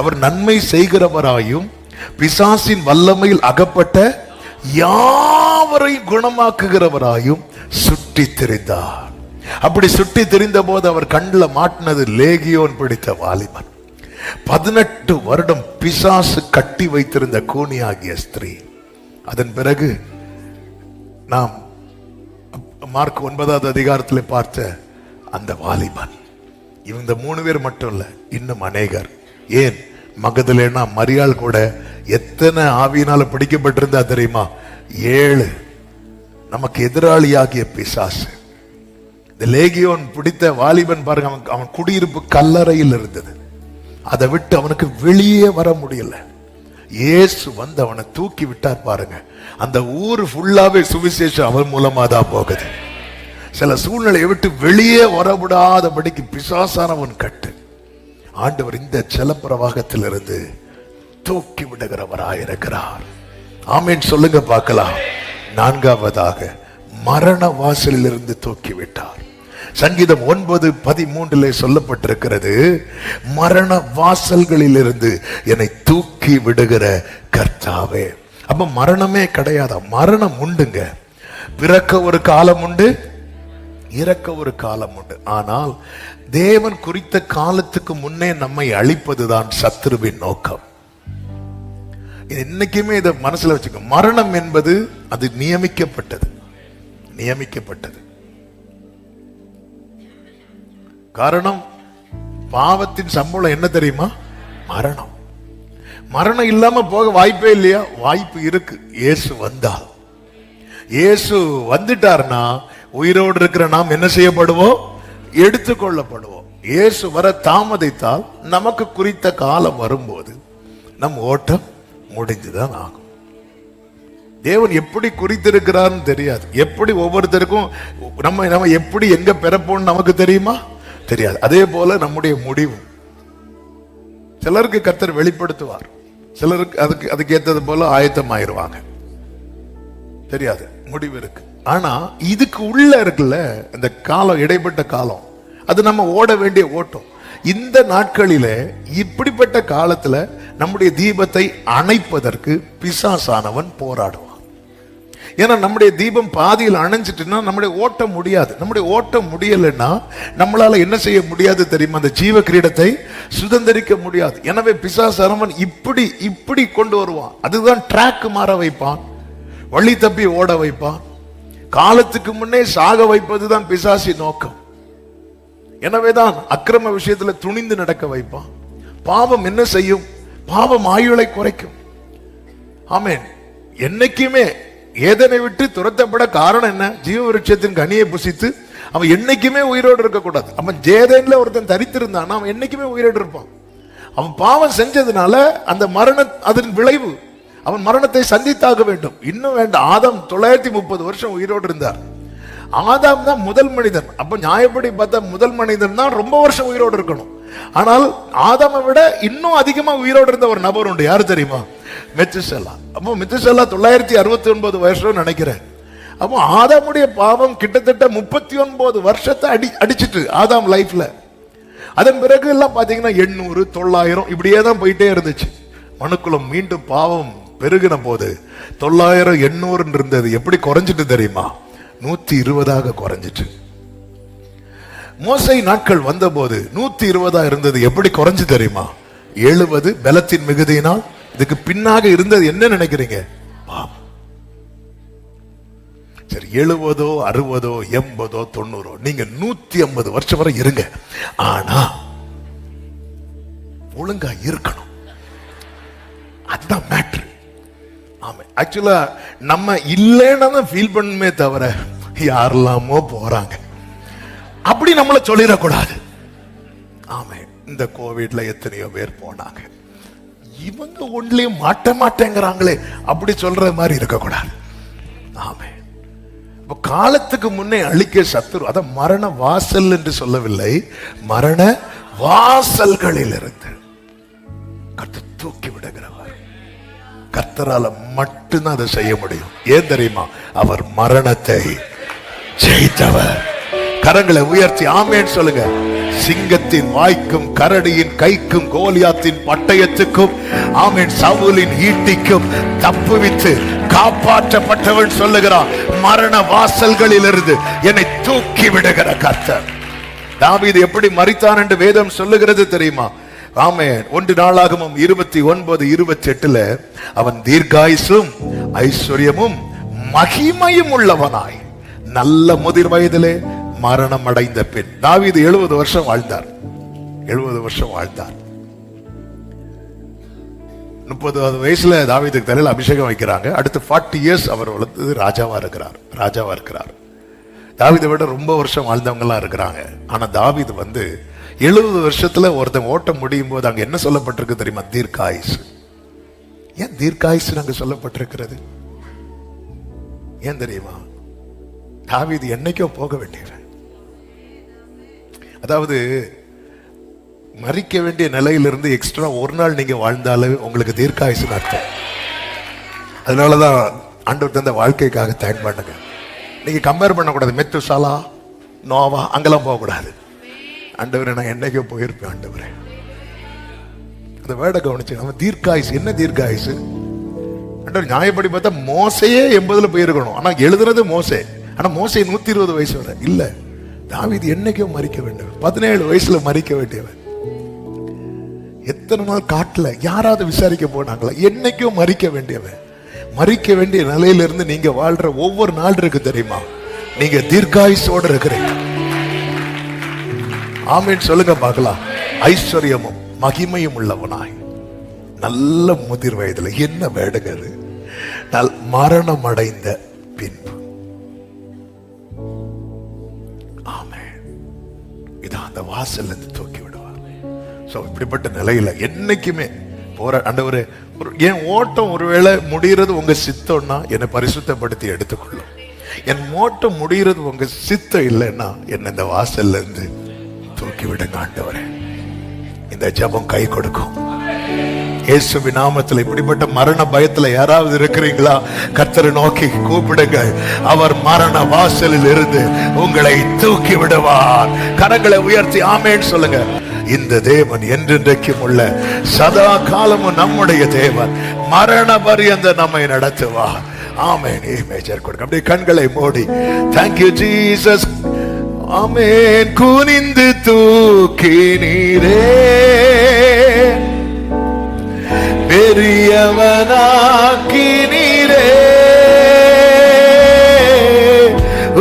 அவர் நன்மை செய்கிறவராயும் பிசாசின் வல்லமையில் அகப்பட்ட யாவரையும் குணமாக்குகிறவராயும் சுற்றி திரிந்தார். அப்படி சுற்றி திரிந்த போது அவர் கண்ணில் மாட்டினது லேகியோன் பிடித்த வாலிபன். 18 வருடம் பிசாசு கட்டி வைத்திருந்த கூனியாகிய ஸ்திரீ. அதன் பிறகு நாம் மார்க் 9வது அதிகாரத்தில் பார்த்த அந்த வாலிபன். இவங்க 3 பேர் மட்டும் இல்ல, இன்னும் அநேகர். ஏன்? மகதலேனா மரியாள் கூட எத்தனை ஆவியினால பிடிக்கப்பட்டிருந்தா தெரியுமா? 7. நமக்கு எதிராளியாகிய பிசாசு. இந்த லேகியோன் பிடித்த வாலிபன் பாருங்க, அவன் குடியிருப்பு கல்லறையில் இருந்தது. அதை விட்டு அவனுக்கு வெளியே வர முடியல. இயேசு வந்து அவனை தூக்கி விட்டார் பாருங்க. அந்த ஊர் ஃபுல்லாவே சுவிசேஷம் அவன் மூலமா தான் போகுது. சில சூழ்நிலையை விட்டு வெளியே வரவிடாதபடிக்கு பிசாசானவன் கட்டு. ஆண்டவர் இந்த ஜலப்பிரவாகத்திலிருந்து தூக்கி விடுகிறவராயிருக்கிறார். ஆமேன் சொல்லுங்க பார்க்கலாம். 4வதாக மரண வாசலில் இருந்து தூக்கி விட்டார். சங்கீதம் 9:13 சொல்லப்பட்டிருக்கிறது, மரண வாசல்களில் இருந்து என்னை தூக்கி விடுகிற கர்த்தாவே. அப்ப மரணமே கிடையாது, மரணம் உண்டுங்க. பிறக்க ஒரு காலம் உண்டு, இறக்க ஒரு காலம் உண்டு. ஆனால் தேவன் குறித்த காலத்துக்கு முன்னே நம்மை அழிப்பதுதான் சத்துருவின் நோக்கம். இன்னைக்குமே இதை மனசுல வச்சுக்க. மரணம் என்பது அது நியமிக்கப்பட்டது. காரணம், பாவத்தின் சம்பளம் என்ன தெரியுமா? மரணம். மரணம் இல்லாம போக வாய்ப்பே இல்லையா? வாய்ப்பு இருக்கு. இயேசு வந்தால், இயேசு வந்துட்டார்னா உயிரோடு இருக்கிற நாம் என்ன செய்யப்படுவோம்? எடுத்துக்கொள்ளப்படுவோம். இயேசு வர தாமதித்தால் நமக்கு குறித்த காலம் வரும்போது நம் ஓட்டம் முடிந்துதான் ஆகும். தேவன் எப்படி குறித்திருக்கிறார்னு தெரியாது. எப்படி ஒவ்வொருத்தருக்கும் நம்ம எப்படி எங்க பெறப்போம் நமக்கு தெரியுமா? தெரியாது. அதே போல நம்முடைய முடிவு சிலருக்கு கர்த்தர் வெளிப்படுத்துவார், சிலருக்கு அதுக்கு ஏத்தது போல ஆயத்தமாயிருவாங்க. தெரியாது, முடிவு இருக்கு. ஆனா இதுக்கு உள்ள இருக்குல்ல இந்த காலம், இடைப்பட்ட காலம், அது நம்ம ஓட வேண்டிய ஓட்டம். இந்த நாட்களிலே இப்படிப்பட்ட காலத்துல நம்முடைய தீபத்தை அணைப்பதற்கு பிசாசானவன் போராடுவான். ஏன்னா நம்முடைய தீபம் பாதியில் அணைஞ்சிட்டுன்னா நம்முடைய ஓட்டம் முடியாது. நம்முடைய ஓட்டம் முடியலைன்னா நம்மளால என்ன செய்ய முடியாது தெரியுமா? அந்த ஜீவ கிரீடத்தை சுதந்திரிக்க முடியாது. எனவே பிசாசானவன் இப்படி கொண்டு வருவான். அதுதான் ட்ராக் மாற வைப்பான், வழி தப்பி ஓட வைப்பான். காலத்துக்கு முன்னே சாக வைப்பதுதான் பிசாசி நோக்கம். எனவேதான் அக்கிரம விஷயத்துல துணிந்து நடக்க வைப்பான். பாவம் என்ன செய்யும்? பாவம் ஆயுளை குறைக்கும். ஆமென். என்னைக்குமே ஏதனை விட்டு துரத்தப்பட காரணம் என்ன? ஜீவ விருட்சத்தின் கனியை புசித்து அவன் என்னைக்குமே உயிரோடு இருக்க கூடாது. அவன் ஜேதேன்ல ஒருத்தன் தரித்திருந்தான், அவன் என்னைக்குமே உயிரோடு இருப்பான். அவன் பாவம் செஞ்சதுனால அந்த மரணம் அதன் விளைவு, அவன் மரணத்தை சந்தித்தாக வேண்டும். இன்னும் வேண்டாம், ஆதாம் 930 வருஷம் உயிரோடு இருந்தார். ஆதாம் தான் முதல் மனிதன். அப்ப நியாயப்படி பார்த்தா முதல் மனிதன் தான் ரொம்ப வருஷம் உயிரோடு இருக்கணும். ஆனால் ஆதாமை விட இன்னும் அதிகமா உயிரோடு இருந்த ஒரு நபர் உண்டு. யாரு தெரியுமா? மெத்துசெலா. அப்போ மெத்துசெலா 969 வருஷம் நினைக்கிறேன். அப்போ ஆதாமுடைய பாவம் கிட்டத்தட்ட 39 வருஷத்தை அடிச்சிட்டு ஆதாம் லைஃப்ல. அதன் பிறகு எல்லாம் பாத்தீங்கன்னா 800 900 இப்படியே தான் போயிட்டே இருந்துச்சு. மனுக்குலம் மீண்டும் பாவம் பெருகின போது 900 800 இருந்தது எப்படி குறைஞ்சிட்டு தெரியுமா? 120 குறைஞ்சிட்டு. மோசே நாட்கள் வந்த போது 120 இருந்தது எப்படி குறைஞ்சு தெரியுமா? 70 பலத்தின் மிகுதியினால். இதுக்கு பின்னாக இருந்தது என்ன நினைக்கிறீங்க? பாவம். சரி, 70 60 80 90 நீங்க 150 வருஷம் வரை இருங்க. ஆனா ஒழுங்கா இருக்கணும். அதுதான் மேட்ரு. ஆமா, ஆக்சுவலா நம்ம இல்லைன்னு ஃபீல் பண்ணுமே தவிர யாரெல்லாமோ போறாங்க அப்படி நம்மள சொல்லிடக்கூடாது. ஆமா, இந்த கோவிட்ல எத்தனையோ பேர் போனாங்க, இவங்க ஒன்றிலையும் மாட்டேங்கிறாங்களே அப்படி சொல்ற மாதிரி இருக்கக்கூடாது. ஆமா, காலத்துக்கு முன்னே அழிக்க சத்துரு, அத மரண வாசல் என்று சொல்லவில்லை, மரண வாசல்களில் இருந்து கர்த்தர் தூக்கி விடுகிறவர். கர்த்தரால மட்டும்தான் அதை செய்ய முடியும். ஏன் தெரியுமா? அவர் மரணத்தை ஜெயித்தவர். கரங்களை உயர்த்தி ஆமென் சொல்லுங்க. சிங்கத்தின் வாய்க்கும் கரடியின் கைக்கும் கோலியாத்தின் பட்டயத்துக்கும் ஆமென் சவுலின் ஈட்டிக்கும் தப்புவித்து காப்பாற்றப்பட்டவன் சொல்லுகிறான், மரண வாசல்களில் இருந்து என்னை தூக்கி விடுகிற கர்த்தர். தாவீது எப்படி மரித்தான் என்று வேதம் சொல்லுகிறது தெரியுமா? ஆமென். 1 நாளாகமம் 29:28 அவன் தீர்க்காயுசும் ஐஸ்வர்யமும் மகிமையும் உள்ளவனாய் நல்ல முதிர் வயதிலே மரணம் அடைந்த பின். தாவீது 70 வருஷம் வாழ்ந்தார். 70 வருஷம் வாழ்ந்தார். 30வது வயசுல தாவீதுக்கு தலையில அபிஷேகம் வைக்கிறாங்க. அடுத்து 40 இயர்ஸ் அவர் வளர்த்தது ராஜாவா இருக்கிறார். தாவீதை விட ரொம்ப வருஷம் வாழ்ந்தவங்க எல்லாம் இருக்கிறாங்க. ஆனா தாவீது 70 வருஷத்துல ஒருத்தன் ஓட்டம் முடியும் போது அங்க என்ன சொல்லப்பட்டிருக்கு தெரியுமா? தீர்க்காயுசு. ஏன் தீர்க்காயுசு அங்க சொல்லப்பட்டிருக்கிறது? ஏன் தெரியுமா? தாவீது என்னைக்கோ போக வேண்டியவன். அதாவது மரிக்க வேண்டிய நிலையிலிருந்து எக்ஸ்ட்ரா ஒரு நாள் நீங்க வாழ்ந்தாலே உங்களுக்கு தீர்க்காயுசுன்னு அர்த்தம். அதனாலதான் ஆண்டவர் தந்த வாழ்க்கைக்காக தேங்க் பண்ணுங்க. நீங்க கம்பேர் பண்ணக்கூடாது. மெத்துசாலா, நோவா அங்கெல்லாம் போகக்கூடாது. ஆண்டவரே நான் என்னைக்கோ போயிருப்பேன் ஆண்டவரே. அந்த வேர்டை கவனிச்சு நம்ம தீர்க்காயுசு. என்ன தீர்க்காயுசு? ஆண்டவர் நியாயப்படி பார்த்தா மோசையே 80 போயிருக்கணும். ஆனா எழுதுறது மோசே. ஆனா மோசே 120 வயசு வரை இல்ல. தாவீது என்னைக்கோ மரிக்க வேண்டியவன். 17 வயசுல மரிக்க வேண்டியவன். எத்தனை நாள் காட்டுல யாராவது விசாரிக்க போனாங்களா? என்னைக்கோ மரிக்க வேண்டியவன். மரிக்க வேண்டிய நிலையிலிருந்து நீங்க வாழ்ற ஒவ்வொரு நாள் இருக்கு தெரியுமா? நீங்க தீர்க்காயுசோடு இருக்கிறீங்க. ஆமென் சொல்லுங்க பார்க்கலாம். ஐஸ்வர்யமும் மகிமையும் உள்ளவனாய் நல்ல முதிர் வயதுல. என்ன வேடுகிறது? மரணம் அடைந்த பின்பு. ஆமென். இதான் அந்த வாசல்ல இருந்து தூக்கி விடுவார். சோ இப்படிப்பட்ட நிலையில என்னைக்குமே போற ஆண்டவரே, என் ஓட்டம் ஒருவேளை முடிகிறது உங்க சித்தம்னா என்னை பரிசுத்தப்படுத்தி எடுத்துக்கொள்ளும். என் ஓட்டம் முடிகிறது உங்க சித்தம் இல்லைன்னா என்ன இந்த வாசல்ல இருந்து தூக்கி விடுங்க ஆண்டவரே. இந்த ஜெபம் கை கொடுக்கும். இயேசுவின் நாமத்தில் இப்படிப்பட்ட மரண பயத்துல யாராவது இருக்கிறீங்களா? கர்த்தரை நோக்கி கூப்பிடுங்கள். அவர் மரண வாசலில் இருந்து உங்களை தூக்கி விடுவார். கரங்களை உயர்த்தி ஆமென் சொல்லுங்க. இந்த தேவன் என்றென்றைக்கும் உள்ள சதா காலமும் நம்முடைய தேவன். மரண பரியந்த நம்மை நடத்துவார். ஆமென். மேஜர் கொடுக்க அப்படியே கண்களை மூடி thank you Jesus. ஆமென். குனிந்து தூக்கி நீரே பெரியவனாக்கி நீரே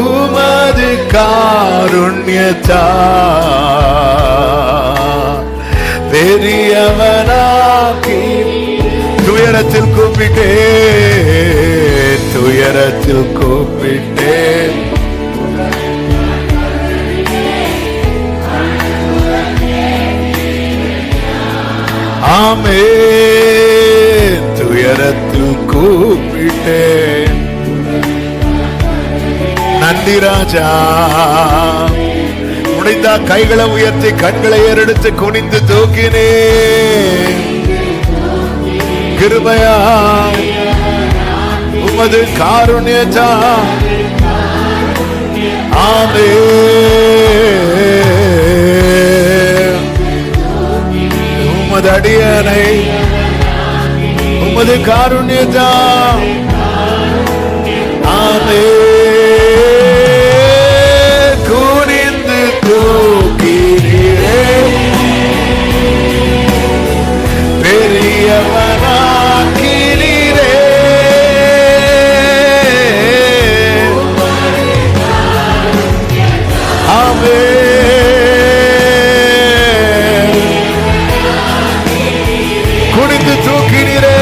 உமது காருண்யத்தா பெரியவனாக்கி துயரத்தில் கூப்பிட்டேன், துயரத்தில் கூப்பிட்டேன். ஆமென். துயரத்தில் கூப்பிட்டேன். நன்றி ராஜா. முடிந்தா கைகளை உயர்த்தி கண்களை ஏறெடுத்து குனிந்து தூக்கினேன். கிருபையா உமது காருண்யத்தா ஆமென். உமது அடியனை உமது காருண்யத்தா ஆமென். குனிந்து தூக்கினீரே பெரியவனாக்கினீரே ஆமென். குனிந்து தூக்கினீரே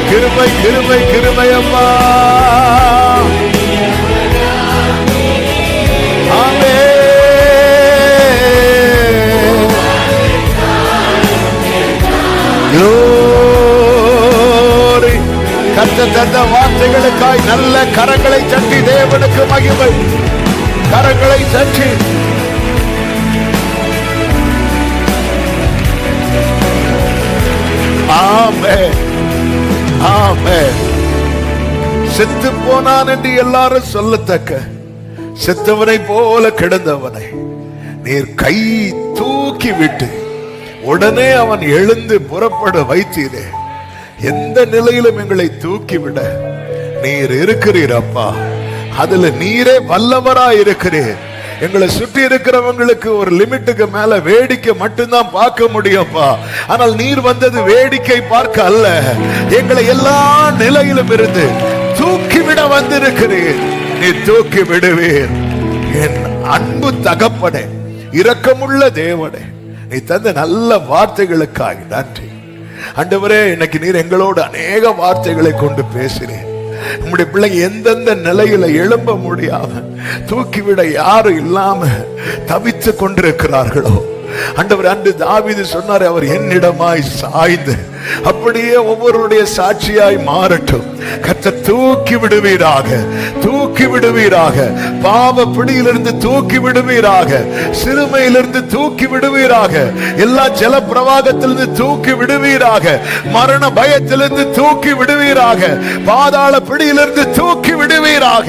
கிருபை கிருபை கிருபை அம்மா. கர்த்தர் தந்த வார்த்தைகளுக்காய் நல்ல கரங்களை தட்டி தேவனுக்கு மகிமை. கரங்களை தட்டி ஆமென் ஆமென். செத்து போனான் என்று எல்லாரும் சொல்லத்தக்க செத்தவனை போல கிடந்தவனை நீர் கை தூக்கி விட்டு உடனே அவன் எழுந்து புறப்பட வைத்தீரே. எந்த நிலையிலும் எங்களை தூக்கிவிட நீர் இருக்கிறீர் அப்பா. அதுல நீரே வல்லவராய் இருக்கிறீர். எங்களை சுற்றி இருக்கிறவங்களுக்கு ஒரு லிமிட்டுக்கு மேல வேடிக்கை மட்டும்தான் பார்க்க முடியும்ப்பா. ஆனால் நீர் வந்தது வேடிக்கை பார்க்க அல்ல, எங்களை எல்லா நிலையிலும் இருந்து தூக்கிவிட வந்திருக்கிறீர். நீ தூக்கி விடுவீர். என் அன்பு தகப்பனே, இரக்கமுள்ள தேவனே, நீ தந்த நல்ல வார்த்தைகளுக்காக நன்றி ஆண்டவரே. இன்னைக்கு நீர் எங்களோடு அநேக வார்த்தைகளை கொண்டு பேசினேன். நம்முடைய பிள்ளைங்க எந்தெந்த நிலையில எழும்ப முடியாம தூக்கிவிட யாரும் இல்லாம தவித்து கொண்டிருக்கிறார்களோ ஆண்டவர், அன்று தாவீது சொன்னார், அவர் என்னிடமாய் சாய்ந்து அப்படியே ஒவ்வொருடைய சாட்சியாய் மாறட்டும். கர்த்தர் தூக்கி விடுவீராக, தூக்கி விடுவீராக. பாவ பிடியிலிருந்து தூக்கி விடுவீராக, சிறுமையிலிருந்து தூக்கி விடுவீராக, எல்லா ஜல பிரவாகத்திலிருந்து தூக்கி விடுவீராக, மரண பயத்திலிருந்து தூக்கி விடுவீராக, பாதாள பிடியிலிருந்து தூக்கி விடுவீராக.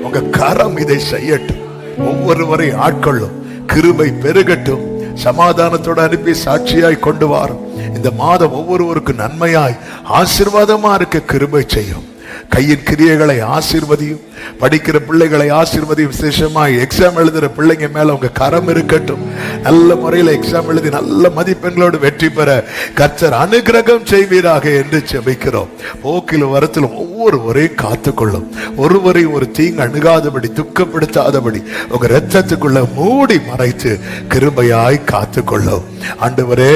உங்க கரம் இதை செய்யட்டும். ஒவ்வொருவரை ஆட்கொள்ளும். கிருபை பெருகட்டும். சமாதானத்தோடு அனுப்பி சாட்சியாய் கொண்டு வாரும். இந்த மாதம் ஒவ்வொருவருக்கும் நன்மையாய் ஆசீர்வாதமா இருக்க கிருபை செய்யும். கையின் கிரியைகளை ஆசீர்வதியும். படிக்கிற பிள்ளைகளை ஆசீர்வதியும். விசேஷமாய் எக்ஸாம் எழுதுற பிள்ளைங்க மேல உங்க கரம் இருக்கட்டும். நல்ல முறையில் எக்ஸாம் எழுதி நல்ல மதிப்பெண்களோடு வெற்றி பெற கர்த்தர் அனுகிரகம் செய்வீராக என்று ஜெபிக்கிறோம். போக்கிலும் வரத்திலும் ஒவ்வொருவரையும் காத்துக்கொள்ளும். ஒருவரை ஒரு தீங்கு அணுகாதபடி, துக்கப்படுத்தாதபடி உங்க ரத்தத்துக்குள்ள மூடி மறைத்து கிருபையாய் காத்துக்கொள்ளும். ஆண்டவரே,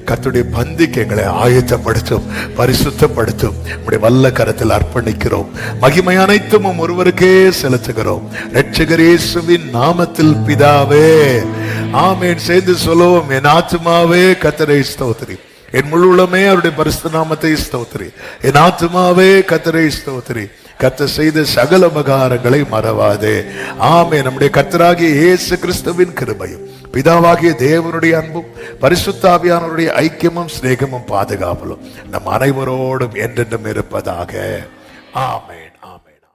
கர்த்தருடைய பந்திக்கு எங்களை ஆயத்தப்படுத்தும், பரிசுத்தப்படுத்தும். உடைய வல்ல கரத்தில் அர்ப்பணிக்கிறோம். மகிமை அனைத்தும் ஒருவருக்கே செலுத்துகிறோம். இரட்சகர் இயேசுவின் நாமத்தில் பிதாவே, ஆமென். சேர்ந்து சொல்லுவோம். என் ஆத்துமாவே கர்த்தரை ஸ்தோத்திரி, என் முழு உள்ளமே அவருடைய பரிசுத்த நாமத்தை ஸ்தோத்திரி. என் ஆத்துமாவே கர்த்தரை ஸ்தோத்திரி, கர்த்தர் செய்த சகல உபகாரங்களை மறவாதே. ஆமே. நம்முடைய கர்த்தராகிய இயேசு கிறிஸ்துவின் கிருபையும் பிதாவாகிய தேவனுடைய அன்பும் பரிசுத்தாவியானவருடைய ஐக்கியமும் சிநேகமும் பாதுகாவலும் நம் அனைவரோடும் என்றென்றும் இருப்பதாக. ஆமென். ஆமென்.